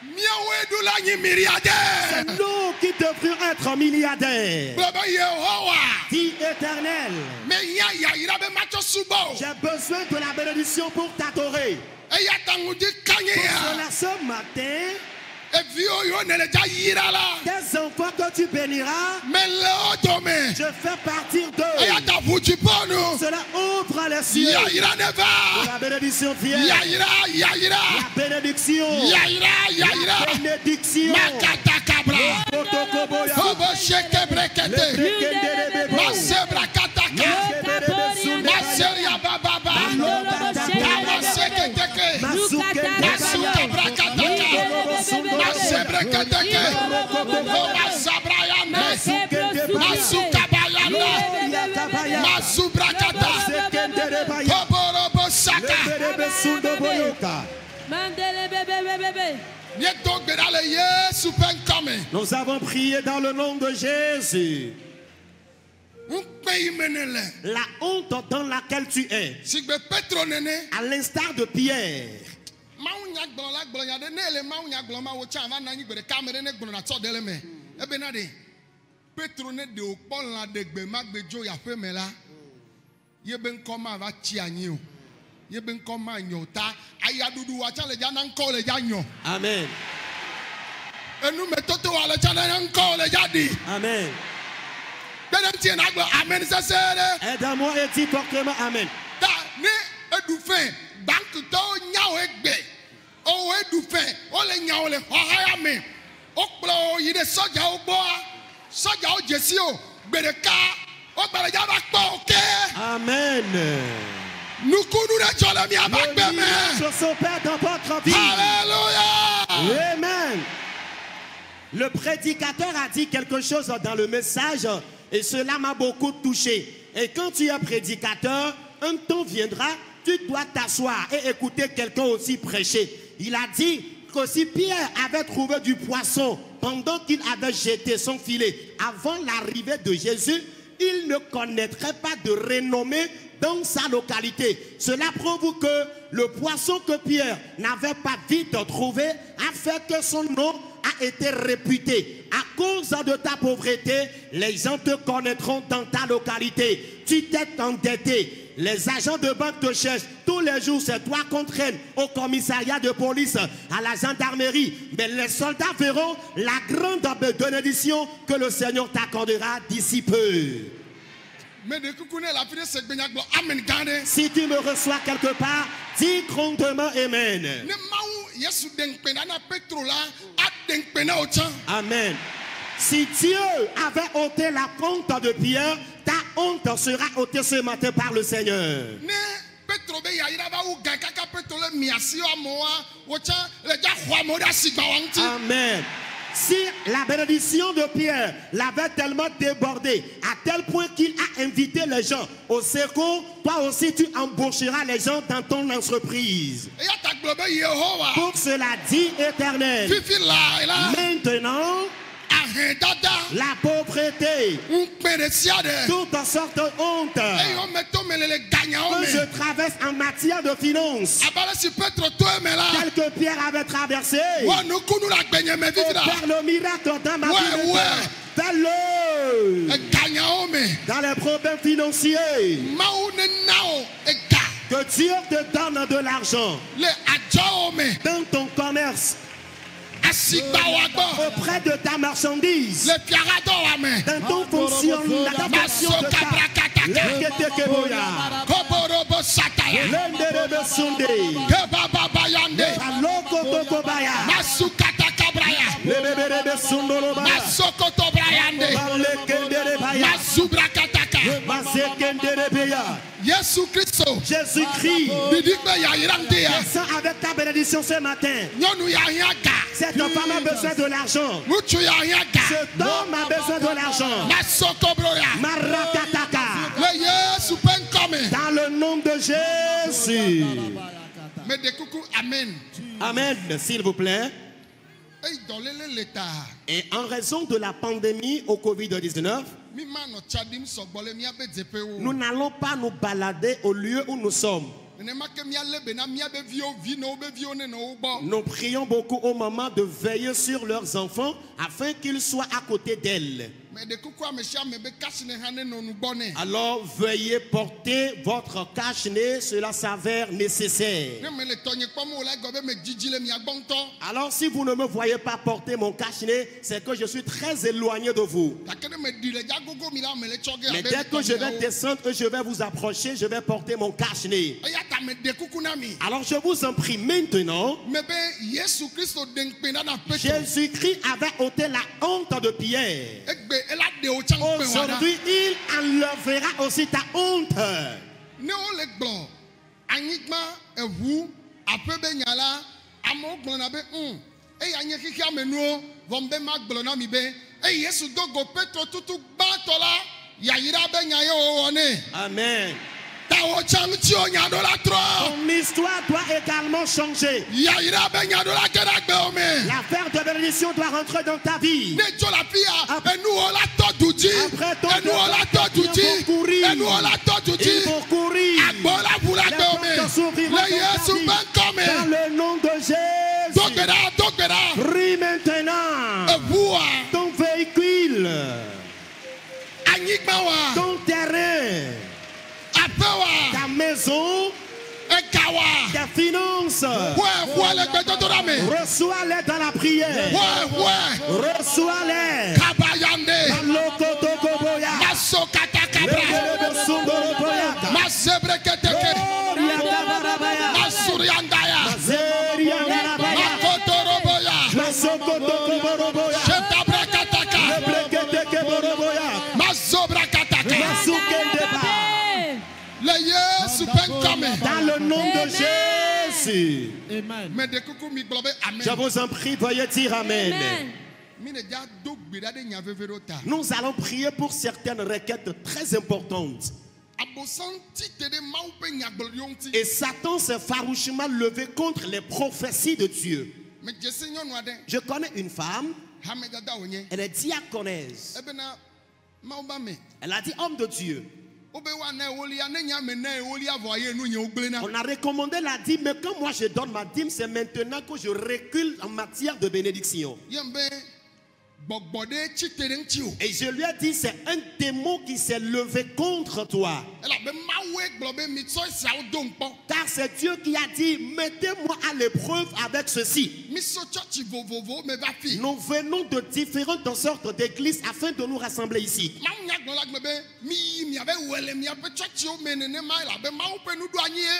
Miawe du la nyi milliardaire. C'est nous qui devrions être milliardaires. Baba Yehowa. Dis éternel, Mais ya irabe macho subo. j'ai besoin de la bénédiction pour t'adorer. Eya tangudi kanye Pour ya. cela, ce matin, Evio yo nele ja yira la. tes enfants que tu béniras, Mais le dome. je fais partir Eya d'eux. ta fuji ponu. Cela ouvre les cieux. Ya ira Que neva. la bénédiction vienne. Ya ira. La bénédiction. Ya ira. La bénédiction. Makata kabra. Kotokoboya. Hobo sheke Le brekete. brekenderebebo. Masebra kataka. Maseria bababa. Kamaseketeke. Masuka brakataka. Masebreketeke. Masabrayane. Masukabayane. Masubrakata. Koborobo saka. Nieto gbedale Yesu penkame. Nous avons prié dans le nom de Jésus. Unpe imenele. La honte dans laquelle tu es, Sigbe Petro nene. à l'instar de Pierre. Maunya gbon la gbon ya de nele maunya gbon ma wo cha va na nyi gbere kamere ne gbon na to dele me. Ebe na de. Petro ne de opon la de gbe magbejo ya fe me la. Ye ben koma va chi anyi o. Ye ben koma nyo ta ayadudu wa cha le ja na nko le ja nyo. Amen. Enu me toto wa le cha na nko le ja di. Amen. Benantie na gbo amen sesere. Aide-moi et dis fortement Amen. Ta ne edufen bank to nyawo egbe. O edufen o le nyawo le hohaya me. O kplo yi de soja o gbo a. Soja o jesi o gbereka o gbere ja ba po oke. Amen. Nukunu de jole mi abagbe me. Je son Père dans votre vie. Alléluia. Amen. Le prédicateur a dit quelque chose dans le message et cela m'a beaucoup touché. Et quand tu es prédicateur, un temps viendra, tu dois t'asseoir et écouter quelqu'un aussi prêcher. Il a dit que si Pierre avait trouvé du poisson pendant qu'il avait jeté son filet avant l'arrivée de Jésus, il ne connaîtrait pas de renommée dans sa localité. Cela prouve que le poisson que Pierre n'avait pas vite trouvé a fait que son nom a été réputé. À cause de ta pauvreté, les gens te connaîtront dans ta localité. Tu t'es endetté. Les agents de banque te cherchent. Tous les jours, c'est toi qu'on traîne au commissariat de police, à la gendarmerie. Mais les soldats verront la grande bénédiction que le Seigneur t'accordera d'ici peu. Mais de kukune la fide se gbenya gbo amen gane. Si tu me reçois quelque part, dis grandement Amen. Ne mawu Yesu denkpena na Petro la a denkpena o chan. Amen. Si Dieu avait ôté la honte de Pierre, ta honte sera ôtée ce matin par le Seigneur. Ne Petro be ya ira ba u ga kaka Petro le miasi o moa o chan le ja khwa mo da sigba wanti. Amen. Si la bénédiction de Pierre l'avait tellement débordé à tel point qu'il a invité les gens au secours, toi aussi tu embaucheras les gens dans ton entreprise. E ya ta gbo be Yehowa. Pour cela dit éternel, Fifi la maintenant ahen dada. la pauvreté, Unpere siade. toutes sortes de honte E yo meto melele ganya o que me. je traverse en matière de finances, Abale si Petro to e me la. tel que Pierre avait traversé, Wa nukunu la gbenye me vivi la. faire le miracle dans ma vie. Ouais. Fais-le E ganya o me. dans les problèmes financiers. Mawu ne nao e ga. Que Dieu te donne de l'argent Le ajo o me. dans ton commerce, A auprès de ta marchandise, dans ton fonction, la fonction de ta Jésus-Christ, descends avec ta bénédiction ce matin. Cette femme a besoin de l'argent. Cet homme a besoin de l'argent. Marakataka. Dans le nom de Jésus. Amen, s'il vous plaît. Et en raison de la pandémie au Covid-19, nous n'allons pas nous balader au lieu où nous sommes. Nous prions beaucoup au moment de veiller sur leurs enfants afin qu'ils soient à côté d'elles. Alors veuillez porter votre cache-nez, cela s'avère nécessaire. Alors si vous ne me voyez pas porter mon cache-nez, c'est que je suis très éloigné de vous. Mais dès que je vais descendre et je vais vous approcher, je vais porter mon cache-nez. Alors je vous en prie maintenant. Jésus-Christ avait ôté la honte de Pierre. Aujourd'hui, il enlèvera aussi ta honte. Amen. Ton histoire doit également changer. L'affaire de bénédiction doit rentrer dans ta vie. Après ton il faut courir. Les portes s'ouvriront dans le nom de Jésus. Prie maintenant. Ton véhicule, ton terrain, ta maison, tes finances, reçois-les dans la prière. Reçois-les. Dans le nom de Jésus. Amen. Je vous en prie, veuillez dire Amen. Amen. Nous allons prier pour certaines requêtes très importantes. Et Satan s'est farouchement levé contre les prophéties de Dieu. Je connais une femme, elle est diaconesse. Elle a dit homme de Dieu. On a recommandé la dîme, mais quand moi je donne ma dîme, c'est maintenant que je recule en matière de bénédiction. Et je lui ai dit, c'est un démon qui s'est levé contre toi. Car c'est Dieu qui a dit, mettez-moi à l'épreuve avec ceci. Nous venons de différentes sortes d'églises afin de nous rassembler ici.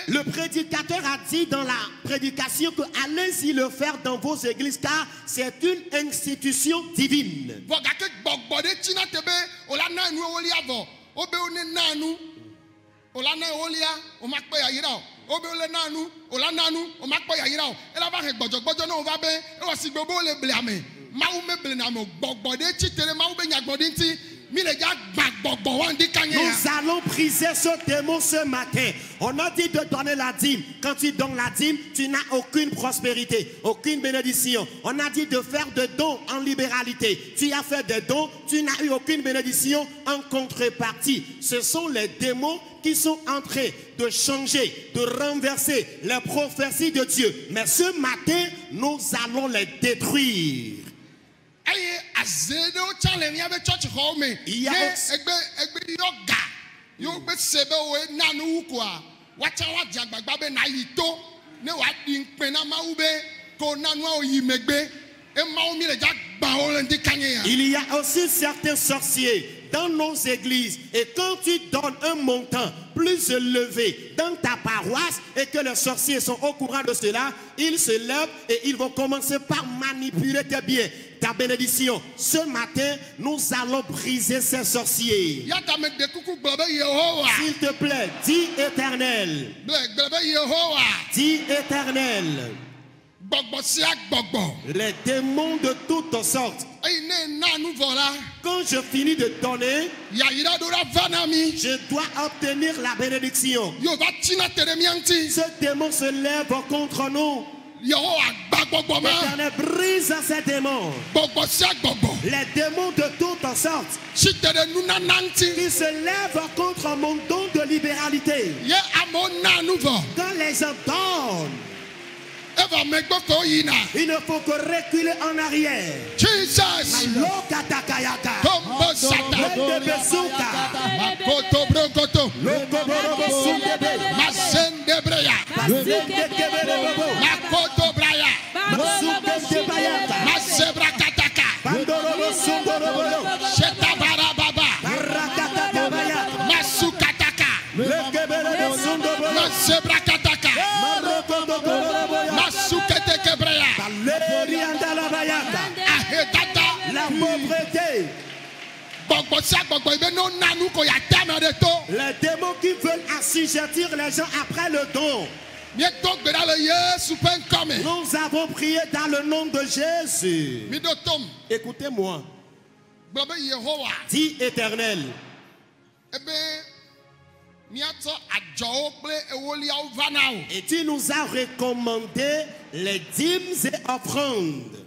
Le prédicateur a dit dans la prédication que allez-y le faire dans vos églises car c'est une institution divine. Nous allons briser ce démon ce matin. On a dit de donner la dîme. Quand tu donnes la dîme, tu n'as aucune prospérité, aucune bénédiction. On a dit de faire des dons en libéralité. Tu as fait des dons, tu n'as eu aucune bénédiction en contrepartie. Ce sont les démons qui sont en train de changer, de renverser les prophéties de Dieu. Mais ce matin, nous allons les détruire. Il y a Il y a aussi certains sorciers dans nos églises. Et quand tu donnes un montant plus élevé dans ta paroisse et que les sorciers sont au courant de cela, ils se lèvent et ils vont commencer par manipuler tes biens, ta bénédiction. Ce matin, nous allons briser ces sorciers. S'il te plaît, dis Éternel. Dis Éternel. Les démons de toutes sortes. Quand je finis de donner, je dois obtenir la bénédiction. Ce démon se lève contre nous. L'Éternel brise ces démons. Les démons de toutes sortes qui se lèvent contre mon don de libéralité. Quand les gens donnent, il ne faut que reculer en arrière. Jesus. La pauvreté. Les démons qui veulent assujettir les gens après le don. Nous avons prié dans le nom de Jésus. Écoutez-moi. Dis Éternel. Et tu nous as recommandé les dîmes et offrandes.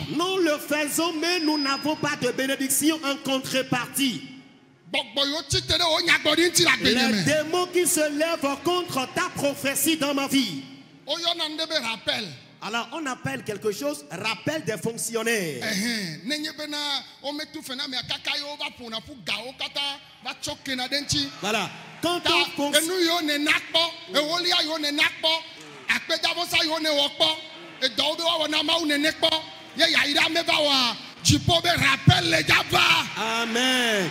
Nous le faisons, mais nous n'avons pas de bénédiction en contrepartie. Les démons qui se lèvent contre ta prophétie dans ma vie. Alors on appelle quelque chose rappel des fonctionnaires. Voilà. Quand on Amen.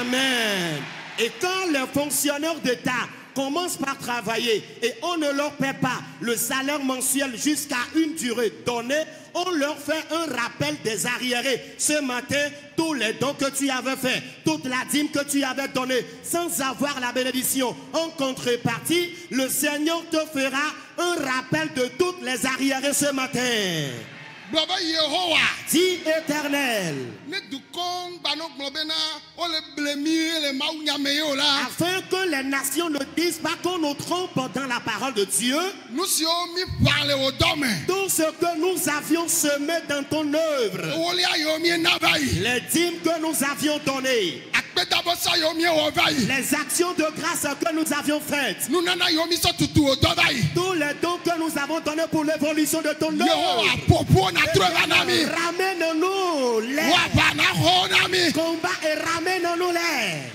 Amen. Et quand les fonctionnaires d'État commencent par travailler et on ne leur paie pas le salaire mensuel jusqu'à une durée donnée, on leur fait un rappel des arriérés. Ce matin, tous les dons que tu avais fait, toute la dîme que tu avais donnée sans avoir la bénédiction en contrepartie, le Seigneur te fera un rappel de toutes les arriérés ce matin. Dis Éternel. Afin que les nations ne disent pas qu'on nous trompe dans la parole de Dieu. Tout ce que nous avions semé dans ton œuvre, les dîmes que nous avions données, les actions de grâce que nous avions faites, tous les dons que nous avons donnés pour l'évolution de ton œuvre, ramène-nous les combats et ramène-nous les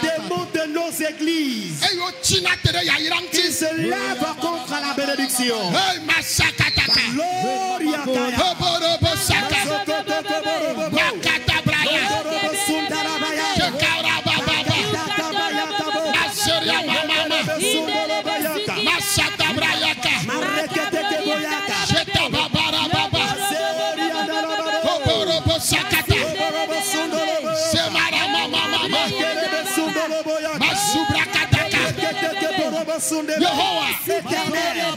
démons de nos églises qui se lèvent contre la bénédiction.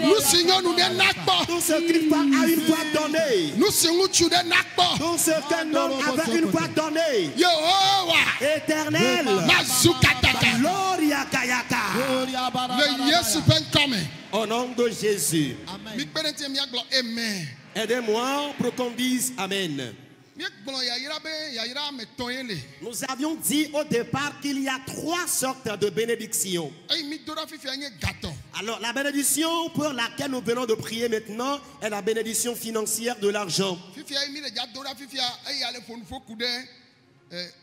Nous signons nous des nakba. Tout ce qu'une femme a une fois donné. Nous signons tu des nakba. Tout ce qu'un homme avait une fois donné. Éternel. Gloria Kayaka. Le Yesu ben coming. Au nom de Jésus. Amen. Aidez-moi pour qu'on dise Amen. Nous avions dit au départ qu'il y a 3 sortes de bénédictions. Alors la bénédiction pour laquelle nous venons de prier maintenant est la bénédiction financière de l'argent.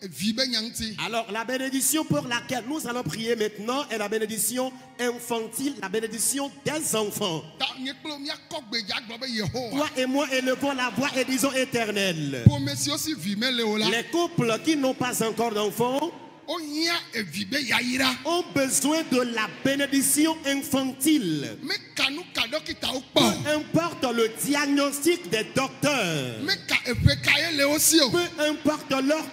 vi be nyanti. Alors, la bénédiction pour laquelle nous allons prier maintenant est la bénédiction infantile, la bénédiction des enfants. Ta nye kplo mia kɔ gbedza gblɔ be Yehowa. Toi et moi élevons la voix et disons éternel. Pome si aussi vi me le o la. Les couples qui n'ont pas encore d'enfants O nya evi be yayira. ont besoin de la bénédiction infantile. Me kanu ka dɔkita wo Peu kpɔ. importe le diagnostic des docteurs, Me ka eƒe ka ye le wo si o. peu importe leur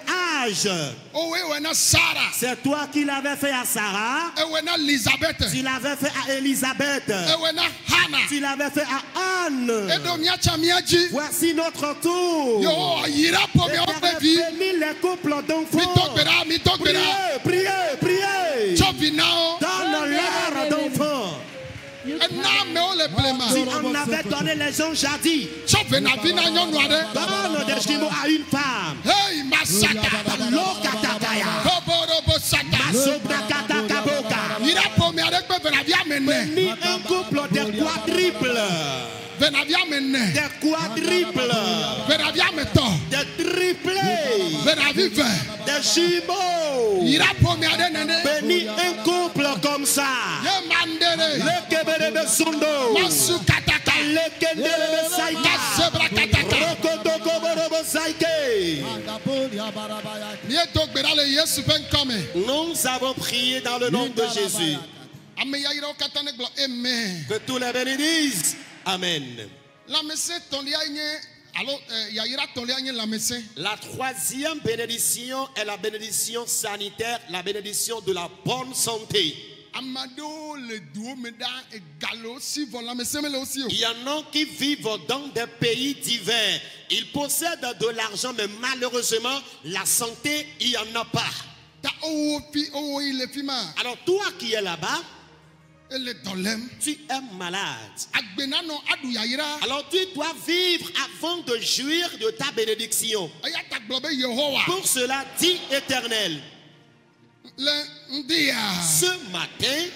âge, O we wɔ na Sarah. c'est toi qui l'avais fait à Sarah, E wɔ na Elizabeth. tu l'avais fait à Élisabeth, E wɔ na Hannah. tu l'avais fait à Anne. Edo mia tsa mia dzi. Voici notre tour. Yehowa yira pome wo ƒe vi. Bénis les couples Mi to d'enfants. gbe ɖa, mi to gbe ɖa. Priez, priez, priez. Tsɔ vi na wo. Donne-leur d'enfants. Ena amewo le blema. Tu en avais donné les gens jadis. Tsɔ venavi na nyɔnu aɖe. Donne des jumeaux à une femme. Hey, masaka. Lokatakaya. Koborobo sata. Masobrakatakaboka. Yira pome aɖe kpe venavi ame ne. Bénis un couple de quadruples. Venavi ame ne. Des quadruples. Venavi ame tɔ. Des triplés. Venavi ve. Des jumeaux. Yira pome aɖe nene. Bénis un couple comme ça. Ye mandere. Lekeberebe sundo. Masu kataka. Lekendelebe saika. Masebra kataka. Rokotokoborobo saike. Mie do gbe ɖa le Yesu ƒe ŋkɔ me. Nous avons prié dans le nom de Jésus. Ame yayirawo katã ne gblɔ amen. Que tous les bénissent. Amen. Lãmesẽ tɔlia nye alo yayira tɔlia nye lãmesẽ. La troisième bénédiction est la bénédiction sanitaire, la bénédiction de la bonne santé. Ame aɖewo le duwo me ɖa egalo si vɔ lãmesẽ mele wo si o. Il y en a qui vivent dans des pays divers. Ils possèdent de l'argent, mais malheureusement, la santé, il n'y en a pas. Ta owo yi le fi ma. Alors toi qui es là-bas, Ele dɔ lém. tu es malade. Agbenanɔ aɖu yayira. Alors tu dois vivre avant de jouir de ta bénédiction. Eya ta gblɔ be Yehowa. Pour cela, dis éternel, Le ŋdia. ce matin,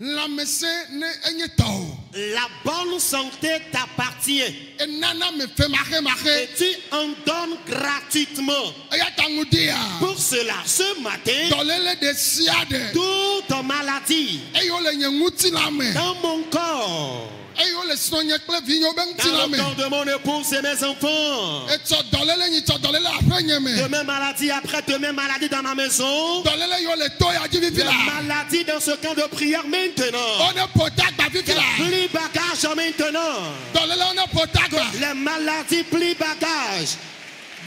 Lãmesẽ ne enye tɔwò. la bonne santé t'appartient. Enana me fe Et maxe. tu en donnes gratuitement. Eya ta ŋudia. Pour cela, ce matin, Dɔléle ɖe sia ɖe. toute maladie Eye wole nye ŋutilã me. dans mon corps, Eye wole srɔ̃nye kple vinyewo be dans ŋutilã le me. corps de mon épouse et mes enfants, Etsɔ dɔléle nyi tsɔ dɔléle aƒenye me. demain maladie après demain maladie dans ma maison, Dɔléle yiwo le to ya dzi vivi les la. maladies dans ce camp de prière maintenant, Wone ƒota gba vivi la. plis bagage maintenant, Dɔléle wone ƒota gba. les maladies plis bagage,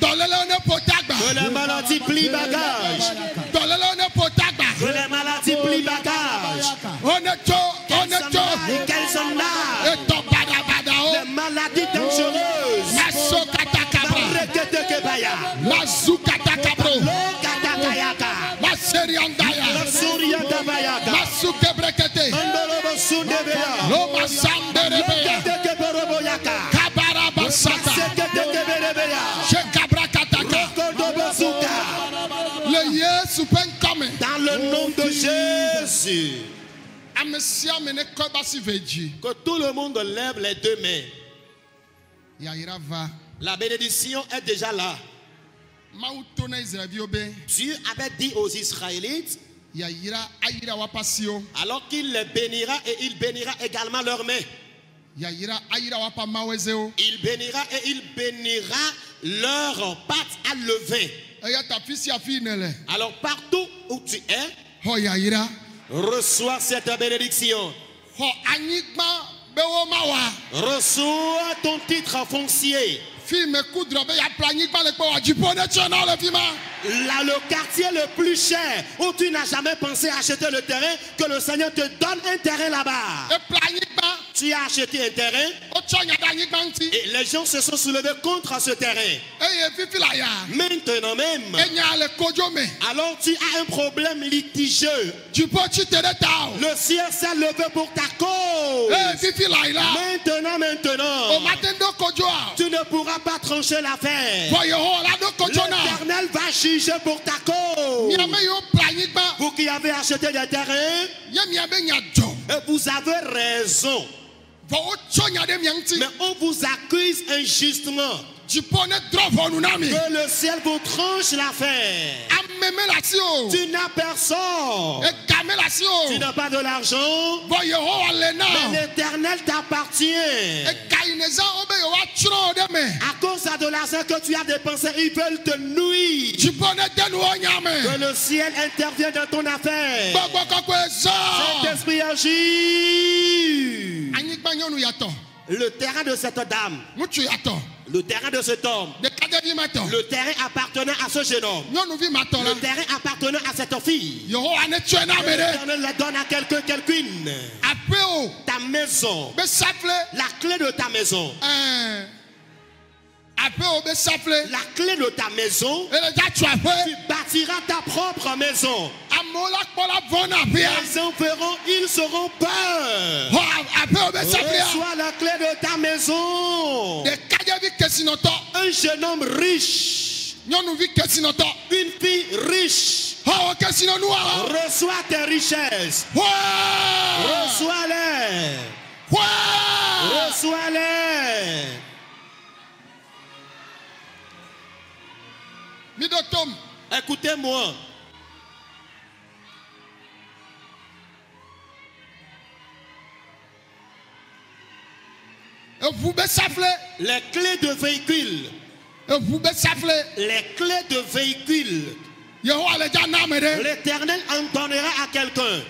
Dɔléle wone ƒota que gba. les maladies plis bagage, Dɔléle wone ƒota que gba. les maladies plis bagage, Wone tso. qu'elles sont là, Etɔ badabadawo. les maladies dangereuses, Maso katakabra. Reketekebaya, Mazu katakabro. Lokatakayaka, Maseriandaya. Suriatabayaka, Masu kebrekete. Andorobo Sundebeya, Lo masamberebeya. Reketekeboroboyaka, Kabarabasata. Seketekeberebeya, Shekabrakataka. Rokodobozuka. Le Yesu ƒe ŋkɔ me. Dans le nom de Jésus, Ame sia ame ne kɔ eba si ve dzi. que tout le monde lève les deux mains. Yayira va. La bénédiction est déjà là. Mawu to na Israelviwo be. Dieu avait dit aux Israélites, Yayira ayira woƒe asiwo. alors qu'il les bénira et il bénira également leurs mains. Yayira ayira woƒe amawezewo. Il bénira et il bénira leurs pattes à levain. Eya ta fi sia fi ne le. Alors partout où tu es, Xɔ yayira. reçois cette bénédiction. Xɔ anyigba be wo ma wa. Reçois ton titre foncier. Fi me ku drɔ be yapla anyigba le kpɔ wa dziƒo ne tsyɔ na wo le fi ma. Là, le quartier le plus cher où tu n'as jamais pensé acheter le terrain, que le Seigneur te donne un terrain là-bas. Epla anyigba. Tu as acheté un terrain Wotsɔ nya ɖe anyigba ŋuti. et les gens se sont soulevés contre ce terrain. Eye fifi la ya. Maintenant même, Enya le kodzo me. alors tu as un problème litigieux. Dziƒo tsi te ɖe ta o. Le ciel s'est levé pour ta cause. Eye fifi la yi la. O Maintenant, ma te ɖo kodzo a. tu ne pourras pas trancher l'affaire. Fɔ Yehowa la ɖo kodzo na. L'Éternel va juger pour ta cause. Miame yiwo pla anyigba. Vous qui avez acheté des terrains, Ye miabe nya dzɔ. et vous avez raison. Vɔ wotsɔ nya ɖe mia ŋuti. Mais on vous accuse injustement. Que le ciel vous tranche l'affaire. Tu n'as personne. Tu n'as pas de l'argent. Mais l'Éternel t'appartient. À cause de l'argent que tu as dépensé, ils veulent te nuire. Que le ciel intervienne dans ton affaire. Saint-Esprit agit. Le terrain de cette dame, le terrain de cet homme, le terrain appartenant à ce jeune homme, le terrain appartenant à cette fille, l'Éternel la donne à quelqu'une. Ta maison, la clé de ta maison. La clé de ta maison, tu bâtiras ta propre maison. Les gens verront, ils seront peur. Reçois la clé de ta maison. Un jeune homme riche, une fille riche. Reçois tes richesses. Reçois-les. Reçois-les. Écoutez-moi. Les clés de véhicule. Les clés de véhicule. L'Éternel en donnera à quelqu'un.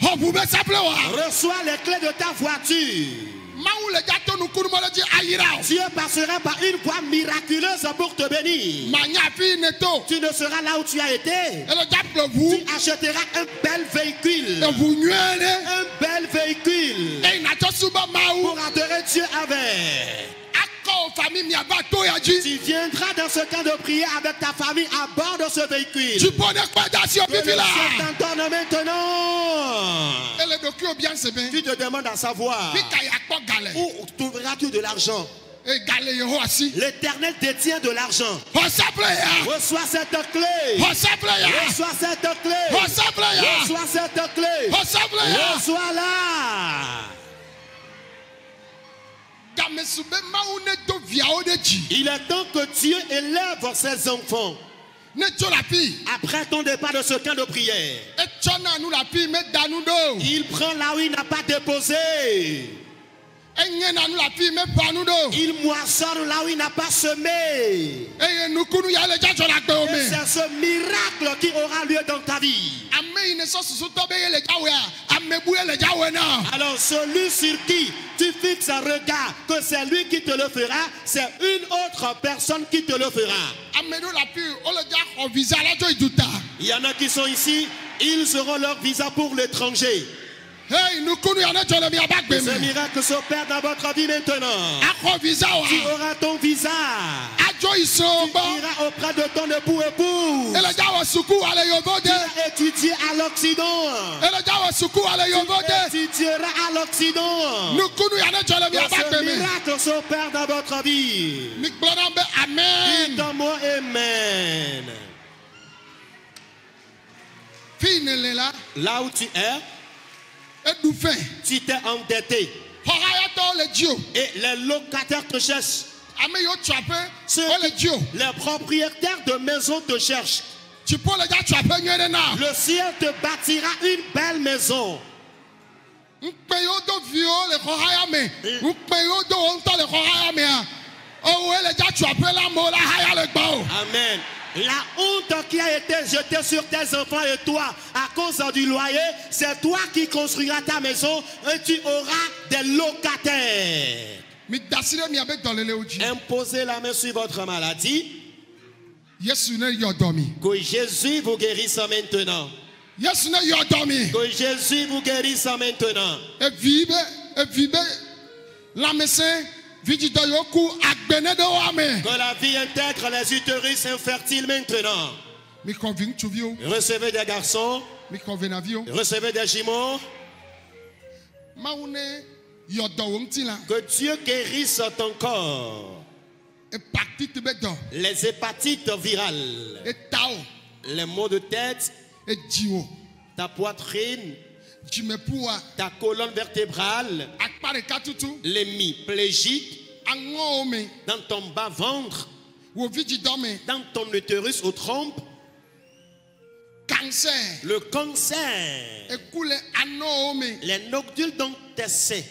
Reçois les clés de ta voiture. Dieu passera par une voie miraculeuse pour te bénir. Tu ne seras là où tu as été. Tu achèteras un bel véhicule. Un bel véhicule. Pour adorer Dieu avec. Tu viendras dans ce camp de prière avec ta famille à bord de ce véhicule. Tu t'entends maintenant. Tu te demandes à savoir où trouveras-tu de l'argent. L'Éternel détient de l'argent. Reçois cette clé. Reçois cette clé. Reçois cette clé. Reçois-la. Il est temps que Dieu élève ses enfants. Après ton départ de ce camp de prière, il prend là où il n'a pas déposé. Il moissonne là où il n'a pas semé. Et c'est ce miracle qui aura lieu dans ta vie. Alors celui sur qui tu fixes un regard, que c'est lui qui te le fera, c'est une autre personne qui te le fera. Il y en a qui sont ici, ils auront leur visa pour l'étranger. Ce miracle s'opère dans votre vie maintenant. Tu auras ton visa. Tu iras auprès de ton époux. Tu vas étudier à l'Occident. Tu étudieras à l'Occident. Ce miracle s'opère dans votre vie. Dites-moi Amen. Là où tu es, tu t'es endetté. Et les locataires te cherchent. Les propriétaires de maisons te cherchent. Le ciel te bâtira une belle maison. Amen. La honte qui a été jetée sur tes enfants et toi à cause du loyer, c'est toi qui construiras ta maison et tu auras des locataires. Imposez la main sur votre maladie. Que Jésus vous guérisse maintenant. Que Jésus vous guérisse maintenant. Que la vie intègre les utérus infertiles maintenant. Recevez des garçons. Recevez des jumeaux. Que Dieu guérisse ton corps. Les hépatites virales. Les maux de tête. Ta poitrine. Ta colonne vertébrale. Les hémiplégiques. aŋɔwo me, dans ton bas-ventre, wò vidzidɔ me, dans ton utérus aux trompes, cancer, le cancer, eku le anɔwo me. les nodules dans tes seins.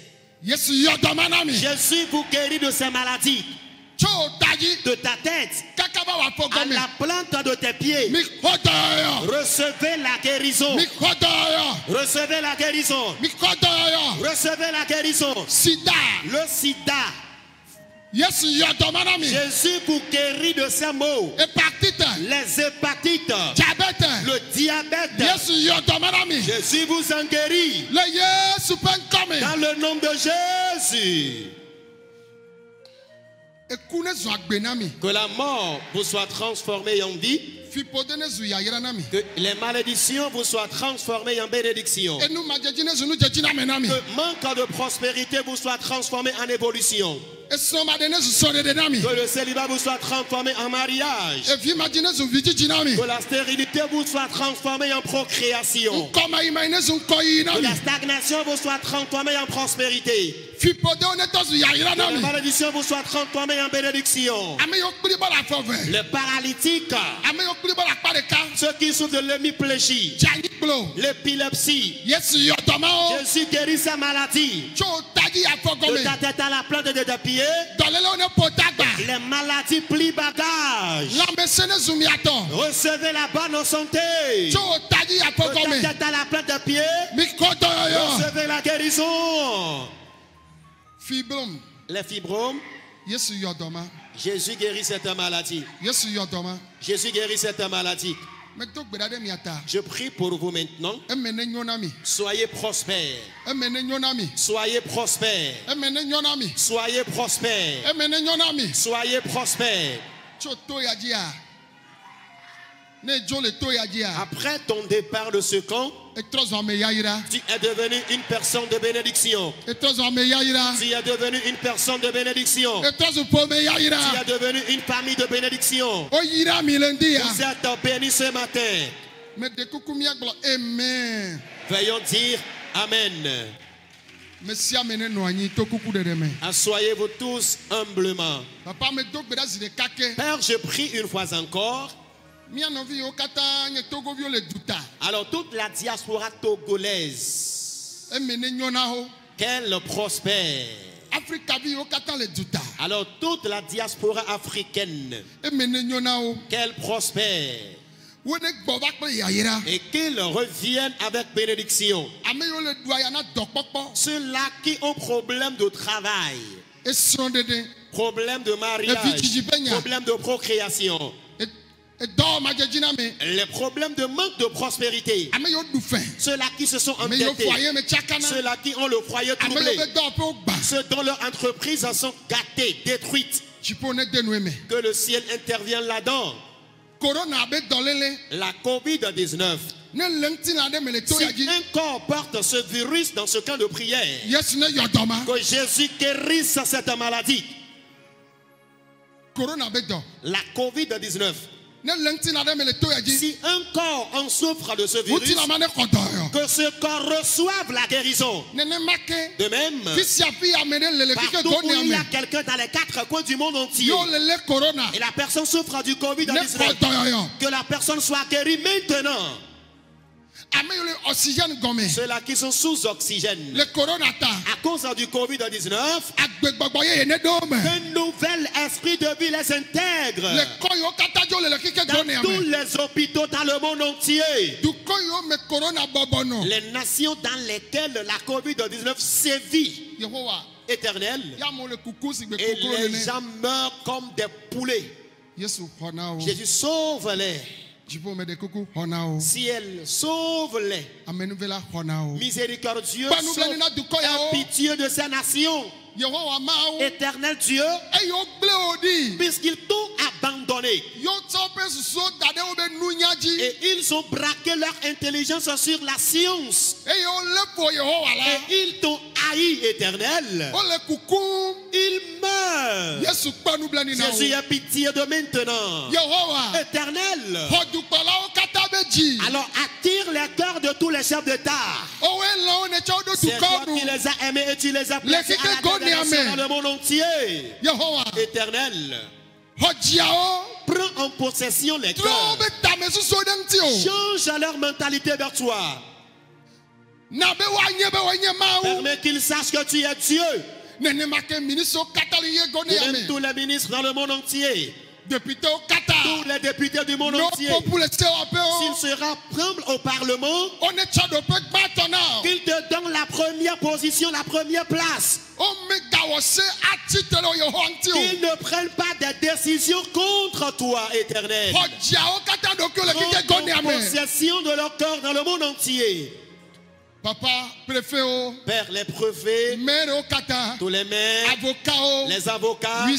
Yesu yɔ dɔma na mi. Jésus vous guérit de ces maladies, Tso daji, de ta tête kaka ba wa fɔ à gɔme. la plante de tes pieds. Mi kɔ dɔyɔ, Recevez la guérison. mi kɔ dɔyɔ, Recevez la guérison. mi kɔ dɔyɔ. Recevez la guérison. Sida, Le sida. Yesu yɔ dɔma na mi. Jésus vous guérit de ces maux. Hépatite, Les hépatites, diabète, le diabète. Yesu yɔ dɔma na mi. Jésus vous en guérit. Le Yesu ƒe ŋkɔ me. Dans le nom de Jésus. Eku ne zu agbe na mi. Que la mort vous soit transformée en vie. Fiƒode ne zu yayra na mi. Que les malédictions vous soient transformées en bénédiction. Enu madzedzi ne zu nu dzedzi na me na mi. Que manque de prospérité vous soit transformé en évolution. Esrɔ̃maɖe ne zu srɔ̃ɖeɖe na mi. Que le célibat vous soit transformé en mariage. Evi madzi ne zu vidzidzi na mi. Que la stérilité vous soit transformée en procréation. Ŋkɔmayimayi ne zu ŋkɔyiyi na Que mi. la stagnation vous soit transformée en prospérité. Fiƒodewo ne tɔ zu yayra Que na la mi. malédiction vous soit transformée en bénédiction. Ame yiwo kpli bɔ le afɔ ve. Les paralytiques, Ame yiwo kpli bɔ le akpa ɖeka. ceux qui souffrent de l'hémiplégie, Dzanyikplo. l'épilepsie, Yesu yɔ dɔmawo. Jésus guérit ces maladies. Tso tadzi afɔ De ta gɔme. tête à la plante de tes pieds, Dɔlélewo ne ƒo tagba. les maladies plient bagage. Lãmesẽ ne zu miatɔ. Recevez la bonne santé. Tso tadzi afɔ De ta gɔme. tête à la plante de pied, Mi kɔ dɔyɔyɔ. recevez la guérison. Fibrom. Les fibromes, Yesu yɔ dɔma. Jésus guérit cette maladie. Yesu yɔ dɔma. Jésus guérit cette maladie. Medo gbe ɖa ɖe mia ta. Je prie pour vous maintenant. Eme ne nyo na mi. Soyez prospères. Eme ne nyo na mi. Soyez prospères. Eme ne nyo na mi. Soyez prospères. Eme ne nyo na mi. Soyez prospères. Tso to ya dzia. Ne dzo le to ya dzia. Après ton départ de ce camp, Etrɔ zɔ ame yayra. tu es devenu une personne de bénédiction. Etrɔ zɔ ame yayra. Tu es devenu une personne de bénédiction. Etrɔ zu ƒome Tu yayra. es devenu une famille de bénédiction. Oyira mi le ŋdi ya. Vous êtes bénis ce matin. Me de kuku miagblɔ amen. Veuillons dire Amen. Me sia me ne nɔ anyi to kuku ɖeɖe me. Asseyez-vous tous humblement. Papa me do gbe ɖa zi ɖeka ke. Père, je prie une fois encore. Mia nɔvi yiwo katã nye togoviwo le duta. Alors toute la diaspora togolaise, Eme ne nyo na wo. qu'elle prospère. Afrika vi yiwo katã le duta. Alors toute la diaspora africaine, Eme ne nyo na wo. qu'elle prospère. Wo ne gbɔ va kple yayra. Et qu'ils reviennent avec bénédiction. Ame yiwo le du aya na dɔkpɔkpɔ. Ceux-là qui ont problème de travail, Esrɔ̃ɖeɖe. problème de mariage, problème de procréation, Edɔ madzedzi na me. les problèmes de manque de prospérité, Ame yiwo ɖu fɛ. ceux-là qui se sont Ame yiwo endettés, fɔ aye me tsakana. ceux-là qui ont le foyer Ame troublé, yiwo be dɔ ƒe wo gba. ceux dont leurs entreprises sont gâtées, détruites, Dziƒo ne de nu eme. que le ciel intervienne là-dedans. Corona be dɔléle. La COVID-19, Ne le ŋutilã ɖe me le to si ya dzi. un corps porte ce virus dans ce camp de prière, Yesu ne yɔ dɔma. que Jésus guérisse cette maladie. Corona be dɔ. La COVID-19, Ne le ŋutilã ɖe me le to ya dzi. si un corps en souffre de ce virus, Ŋutilã ma ne xɔ dɔyɔ. que ce corps reçoive la guérison. Nenema ke. De même, Fi sia fi ame ɖe le le fi ke partout où gɔnea il y a me. quelqu'un dans les 4 coins du monde entier, Yo le le corona. et la personne souffre du Ne xɔ COVID-19, dɔyɔyɔ. que la personne soit guérie maintenant. Ame yiwo le oxygène gɔme. Ceux-là qui sont sous oxygène, Le corona ta. à cause du COVID-19, Agbegbɔgbɔ yeye ne ɖo me. un nouvel esprit de vie les intègre Le kɔ yiwo katã dzo le le fi ke dans gɔnea tous me. les hôpitaux dans le monde entier. Dukɔ yiwo me corona bɔbɔ nɔ. Les nations dans lesquelles la COVID-19 sévit Yehowa. éternel, Ya mo le kuku si gbe et koklo les nene. gens meurent comme des poulets. Yesu xɔ na wo. Jésus sauve-les. Dziƒo me de kuku xɔ na wo. Ciel, sauve-les. Amenuvela xɔ na wo. Miséricordieux, Pas nous sauve. venir dans du corps, yao. Aie pitié de ces nations. Yehowa ma wo. Éternel Dieu, Eye wo gble wo ɖi. puisqu'ils t'ont abandonné Yo tsɔ woƒe susuwo da ɖe wobe nunya dzi. et ils ont braqué leur intelligence sur la science Eye wolé ƒo Yehowa la. et ils t'ont haï, éternel, Wole kukum. ils meurent. Jésus a pitié de maintenant. Éternel. Alors attire les cœurs de tous les chefs d'État. C'est toi qui les as aimés et tu les as placés à la tête des nations dans le monde entier. Éternel. Prends en possession les cœurs. Change leur mentalité vers toi. Permets qu'ils sachent que tu es Dieu. Et même tous les ministres dans le monde entier. Tous les députés du monde entier. S'ils se rassemblent au Parlement, qu'ils te donnent la première position, la première place. Qu'ils ne prennent pas de décisions contre toi, Éternel. Prends possession de leur corps dans le monde entier. Papa, préfet, Père, les préfets, tous les maires, les avocats, les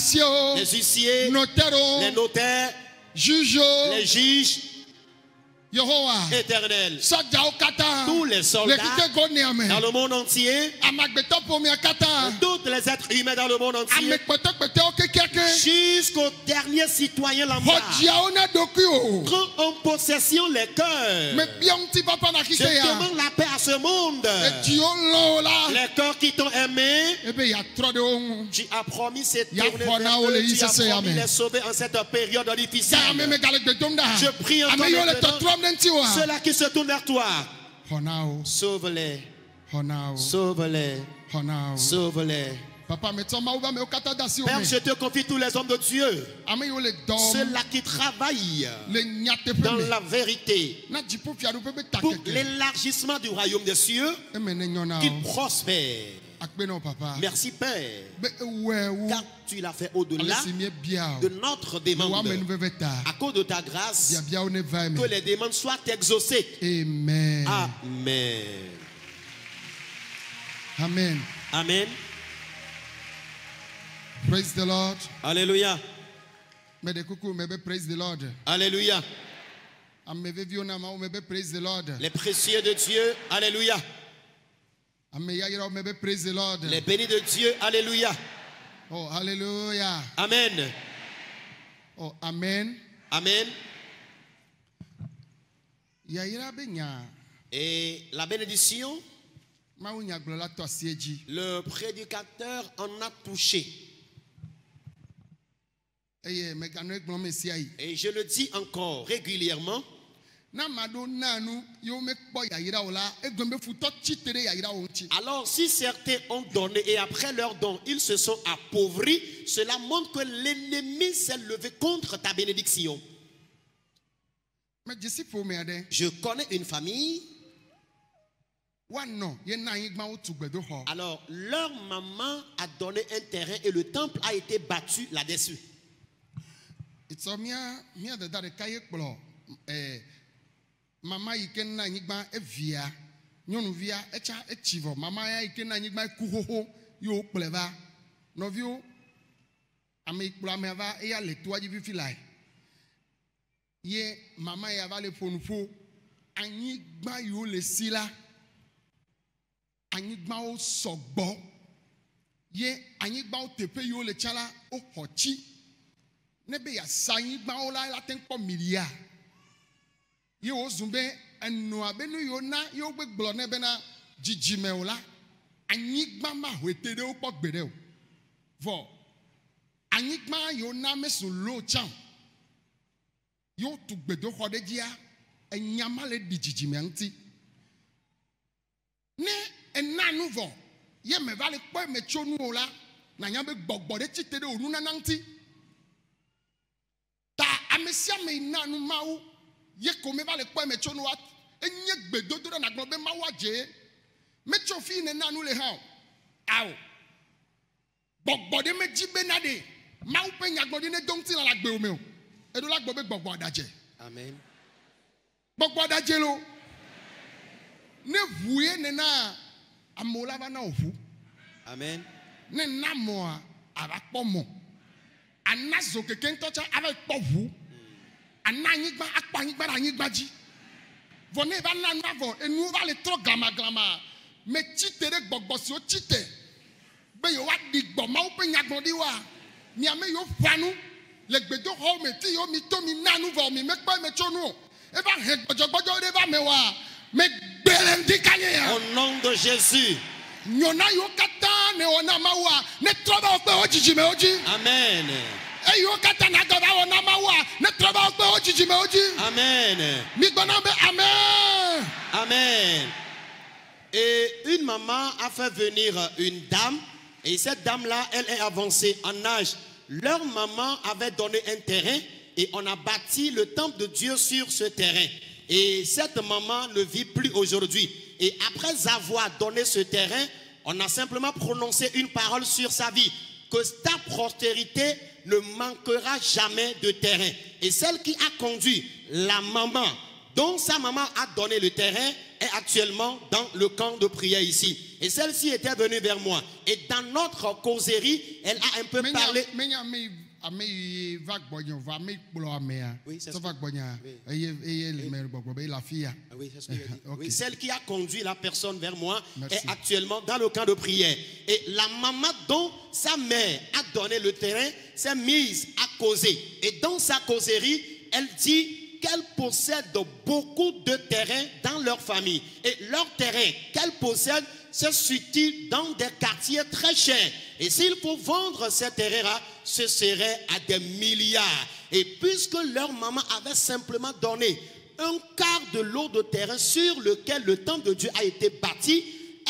huissiers, les notaires, les juges, Éternel, tous les soldats dans le monde entier, tous les êtres humains dans le monde entier, jusqu'au dernier citoyen lambda, prends en possession les cœurs. Je demande la paix à ce monde. Les cœurs qui t'ont aimé, tu as promis cette tournée vers eux, tu as promis les sauver en cette période difficile. Je prie en ton nom. Ceux-là qui se tournent vers toi, sauve-les, sauve-les, sauve-les. Père, je te confie tous les hommes de Dieu, ceux-là qui travaillent dans la vérité pour l'élargissement du royaume des cieux, qu'ils prospèrent. Merci Père, car tu l'as fait au-delà de notre demande. À cause de ta grâce, que les demandes soient exaucées. Amen. Amen. Amen. Amen. Praise the Lord. Alléluia. Praise the Lord. Alléluia. Praise the Lord. Les précieux de Dieu. Alléluia. Praise the Lord. Les bénis de Dieu. Alléluia. Oh, hallelujah. Amen. Oh, amen. Amen. Et la bénédiction, le prédicateur en a touché. Et je le dis encore régulièrement. Alors si certains ont donné et après leur don ils se sont appauvris, cela montre que l'ennemi s'est levé contre ta bénédiction. Je connais une famille. Alors leur maman a donné un terrain et le temple a été battu là-dessus. Mama ikena nyigba evia nyonuvia echa echivo mama ya ikena nyigba kuhoho yo pleva novio ame ikpla meva ya le toaji fifi lai ye mama ya va le fonfo anyigba yo le sila anyigba o sogbo ye anyigba o tepe yo le chala o hochi nebe ya sanyigba o la tenko milia. Yo zumbe enu abenu yo na yo gbe glo ne bena jijime o la anyigba ma hwete de o po gbere o vo anyigba yo na mesu lo cham yo tu gbedo hode dia enyama le di jijime nti ne enanu vo ye me vale po me chonu o la na nya be gbogbo de chite de onu na nanti ta amesia me nanu mawo ye kome va le kwa mecho no enye gbedodo na gbobe ma waje mecho fi ne nanu le ha aw gbogbo de meji be na de ma u pe nyagbodi ne donti na la gbe o me o edo la gbobe gbogbo adaje. Amen. Gbogbo adaje lo ne vuye ne na amola va na ofu. Amen. Ne na mo aba pomo anazo keke ntocha aba povu. Ananyigba akpanyigba anyigbaji vone va nanu avo enu va le tro glama glama me chitere gbogbo si o chite be yo wa digbo ma o pe nyagbon di wa miame yo fanu le gbedo ho me ti yo mi to mi nanu vo mi me pa me chonu e ba he gbojogbojo de ba me wa me gbele ndi kanye ya Au nom de Jésus. nyona yo kata ne ona mawa ne troba o pe ojiji me oji Amen. e yo kata na gaba ona mawa ne troba o pe ojiji me oji Amen. mi gbona be amen. Amen. Et une maman a fait venir une dame. Et cette dame-là, elle est avancée en âge. Leur maman avait donné un terrain et on a bâti le temple de Dieu sur ce terrain. Et cette maman ne vit plus aujourd'hui. Et après avoir donné ce terrain, on a simplement prononcé une parole sur sa vie. Que ta postérité ne manquera jamais de terrain. Et celle qui a conduit la maman, dont sa maman a donné le terrain, est actuellement dans le camp de prière ici. Et celle-ci était venue vers moi. Et dans notre causerie, elle a un peu parlé. Oui, c'est ce que... Oui, c'est ce que je dis. Oui, celle qui a conduit la personne vers moi est actuellement dans le camp de prière. Et la maman dont sa mère a donné le terrain s'est mise à causer. Et dans sa causerie, elle dit qu'elle possède beaucoup de terrains dans leur famille. Et leur terrain qu'elle possède se situe dans des quartiers très chers. Et s'il faut vendre ces terrains-là, ce serait à des milliards. Et puisque leur maman avait simplement donné un quart de lot de terrain sur lequel le temple de Dieu a été bâti,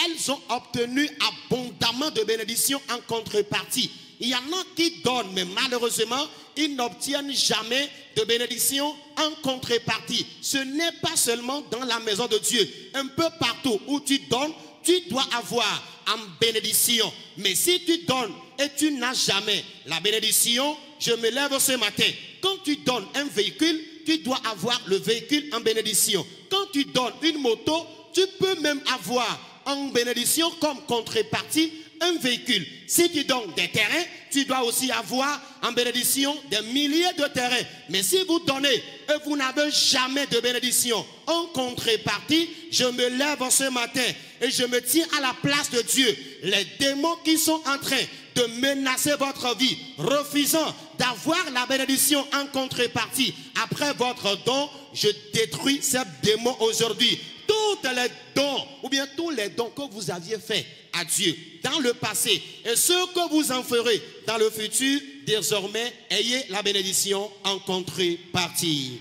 elles ont obtenu abondamment de bénédictions en contrepartie. Il y en a qui donnent, mais malheureusement, ils n'obtiennent jamais de bénédiction en contrepartie. Ce n'est pas seulement dans la maison de Dieu. Un peu partout où tu donnes, tu dois avoir en bénédiction. Mais si tu donnes et tu n'as jamais la bénédiction, je me lève ce matin. Quand tu donnes un véhicule, tu dois avoir le véhicule en bénédiction. Quand tu donnes une moto, tu peux même avoir en bénédiction comme contrepartie un véhicule. Si tu donnes des terrains, tu dois aussi avoir en bénédiction des milliers de terrains. Mais si vous donnez et vous n'avez jamais de bénédiction en contrepartie, je me lève ce matin et je me tiens à la place de Dieu. Les démons qui sont en train de menacer votre vie, refusant d'avoir la bénédiction en contrepartie après votre don, je détruis ces démons aujourd'hui. Tous les dons, ou bien tous les dons que vous aviez faits à Dieu dans le passé et ceux que vous en ferez dans le futur, désormais, ayez la bénédiction en contrepartie.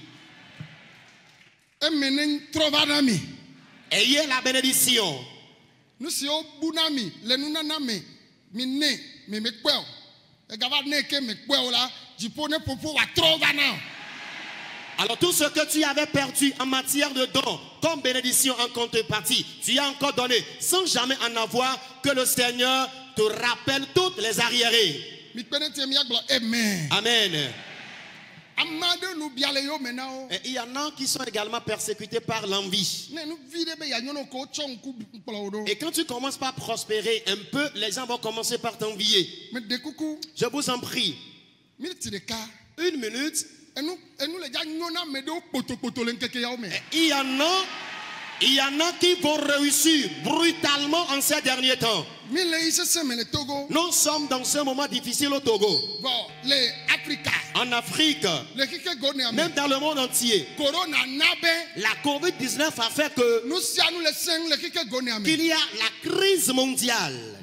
Ayez la bénédiction. Alors tout ce que tu avais perdu en matière de dons comme bénédiction en contrepartie, tu as encore donné sans jamais en avoir, que le Seigneur te rappelle toutes les arriérés. Amen. Amen. Et il y en a qui sont également persécutés par l'envie. Et quand tu commences par prospérer un peu, les gens vont commencer par t'envier. Je vous en prie. Une minute. Il y en a qui vont réussir brutalement en ces derniers temps. Nous sommes dans ce moment difficile au Togo. En Afrique, même dans le monde entier, la COVID-19 a fait que qu'il y a la crise mondiale.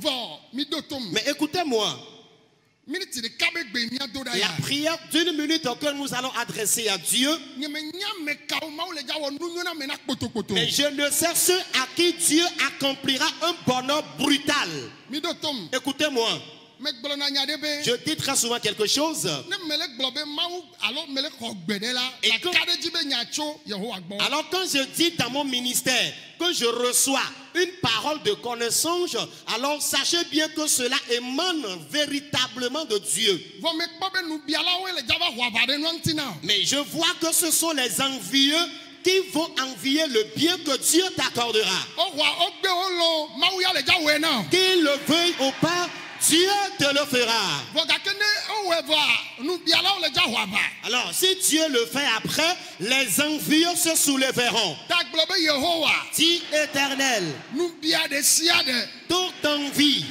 Mais écoutez-moi, la prière d'une minute que nous allons adresser à Dieu, mais je ne sais ceux à qui Dieu accomplira un bonheur brutal. Écoutez-moi, je dis très souvent quelque chose. Alors quand je dis dans mon ministère que je reçois une parole de connaissance, alors sachez bien que cela émane véritablement de Dieu. Mais je vois que ce sont les envieux qui vont envier le bien que Dieu t'accordera. Qu'il le veuille ou pas, Dieu te le fera. Alors, si Dieu le fait après, les envieux se soulèveront. Dis Éternel, toute envie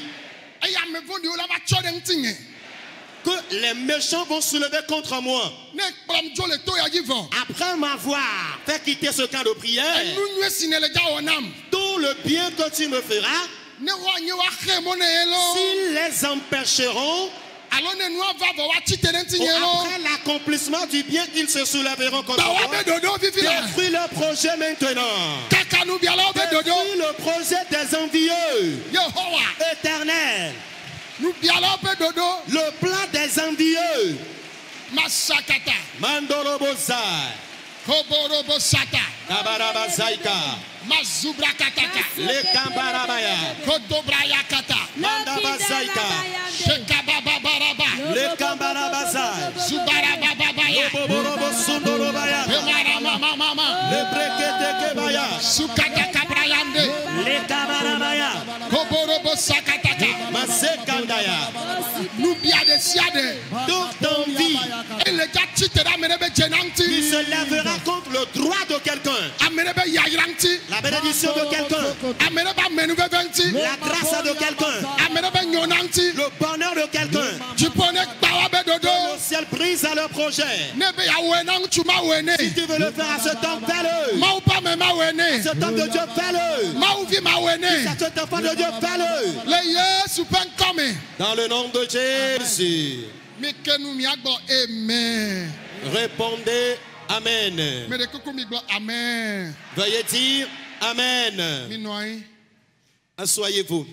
que les méchants vont se lever contre moi. Ne kplɔm dzo le to ya dzi vɔ. Après m'avoir fait quitter ce camp de prière, Enu nyuie si ne le dza wɔ nam. tout le bien que tu me feras, Ne woanyi woaxe mo ne ye lo. s'ils les empêcheront, Alo ne nua va vɔ woatsi te ɖe ŋuti nye lo. après l'accomplissement du bien, ils se soulèveront contre Ba moi. woabe dodo vivi la. Détruis le projet maintenant. Kaka nubialawo be dodo. Détruis le projet des envieux. Yehowa. Éternel, Nubialawo be dodo. le plan des envieux. Masakata. Mandorobozai, Koborobo sata. Kabarabazaika, Mazubrakataka. Le Kambarabaya, Kodobrayakata. Mandabazaika, Shekabababaraba. Le Kambarabazai, Zubarabababaya. Boborobo Sundorobaya, Emaramamamama. Le Breketekebaya, Sukataka brayande. Le Kabarabaya, Koborobo sakataka. Masekandaya, Nubia de siade. toute envie Et le gars titera menebe qui jenanti. se lèvera contre le droit de quelqu'un, Amenebe yayranti. la bénédiction de quelqu'un, Ameneba menuveventi. la grâce de quelqu'un, Amenebe nyonanti. le bonheur de quelqu'un, Tu pone bawabe dodo. le ciel brise à leur projet. Nebe ya wenang chuma wene. Si tu veux le faire à cet homme, fais-le. Maupa me ma wene. Cet homme de Dieu, fais-le. Mauvi ma wene. À cet enfant de Dieu, fais-le. Le Yesu pen come. Dans le nom de Jésus, Mikenu miagbo amen. répondez Amen. Me de kuku mi gbo amen. Veuillez dire Amen. Mi noi. Asseyez-vous.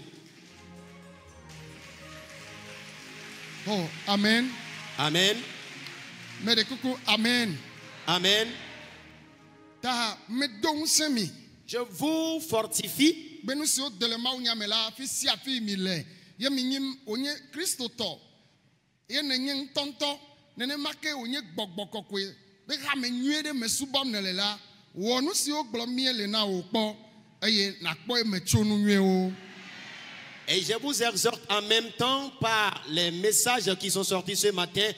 Oh, amen. Amen. Me de kuku amen. Amen. Ta me don semi. Je vous fortifie. Benu si o dele ma unya me la fi si afi mi le. Ye mi nyim onye Kristo to. Ye ne nyen tonto. Nene make onye gbogbokokwe. Be ha me nyue de me subom ne le la. Wo nu si o gbo mi le na o po. Eye na kpo e me chonu nyue o. Et je vous exhorte en même temps par les messages qui sont sortis ce matin,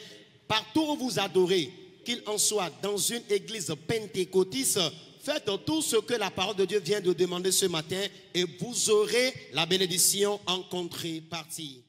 partout où vous adorez, qu'il en soit dans une église pentecôtiste, faites tout ce que la parole de Dieu vient de demander ce matin et vous aurez la bénédiction en contrepartie.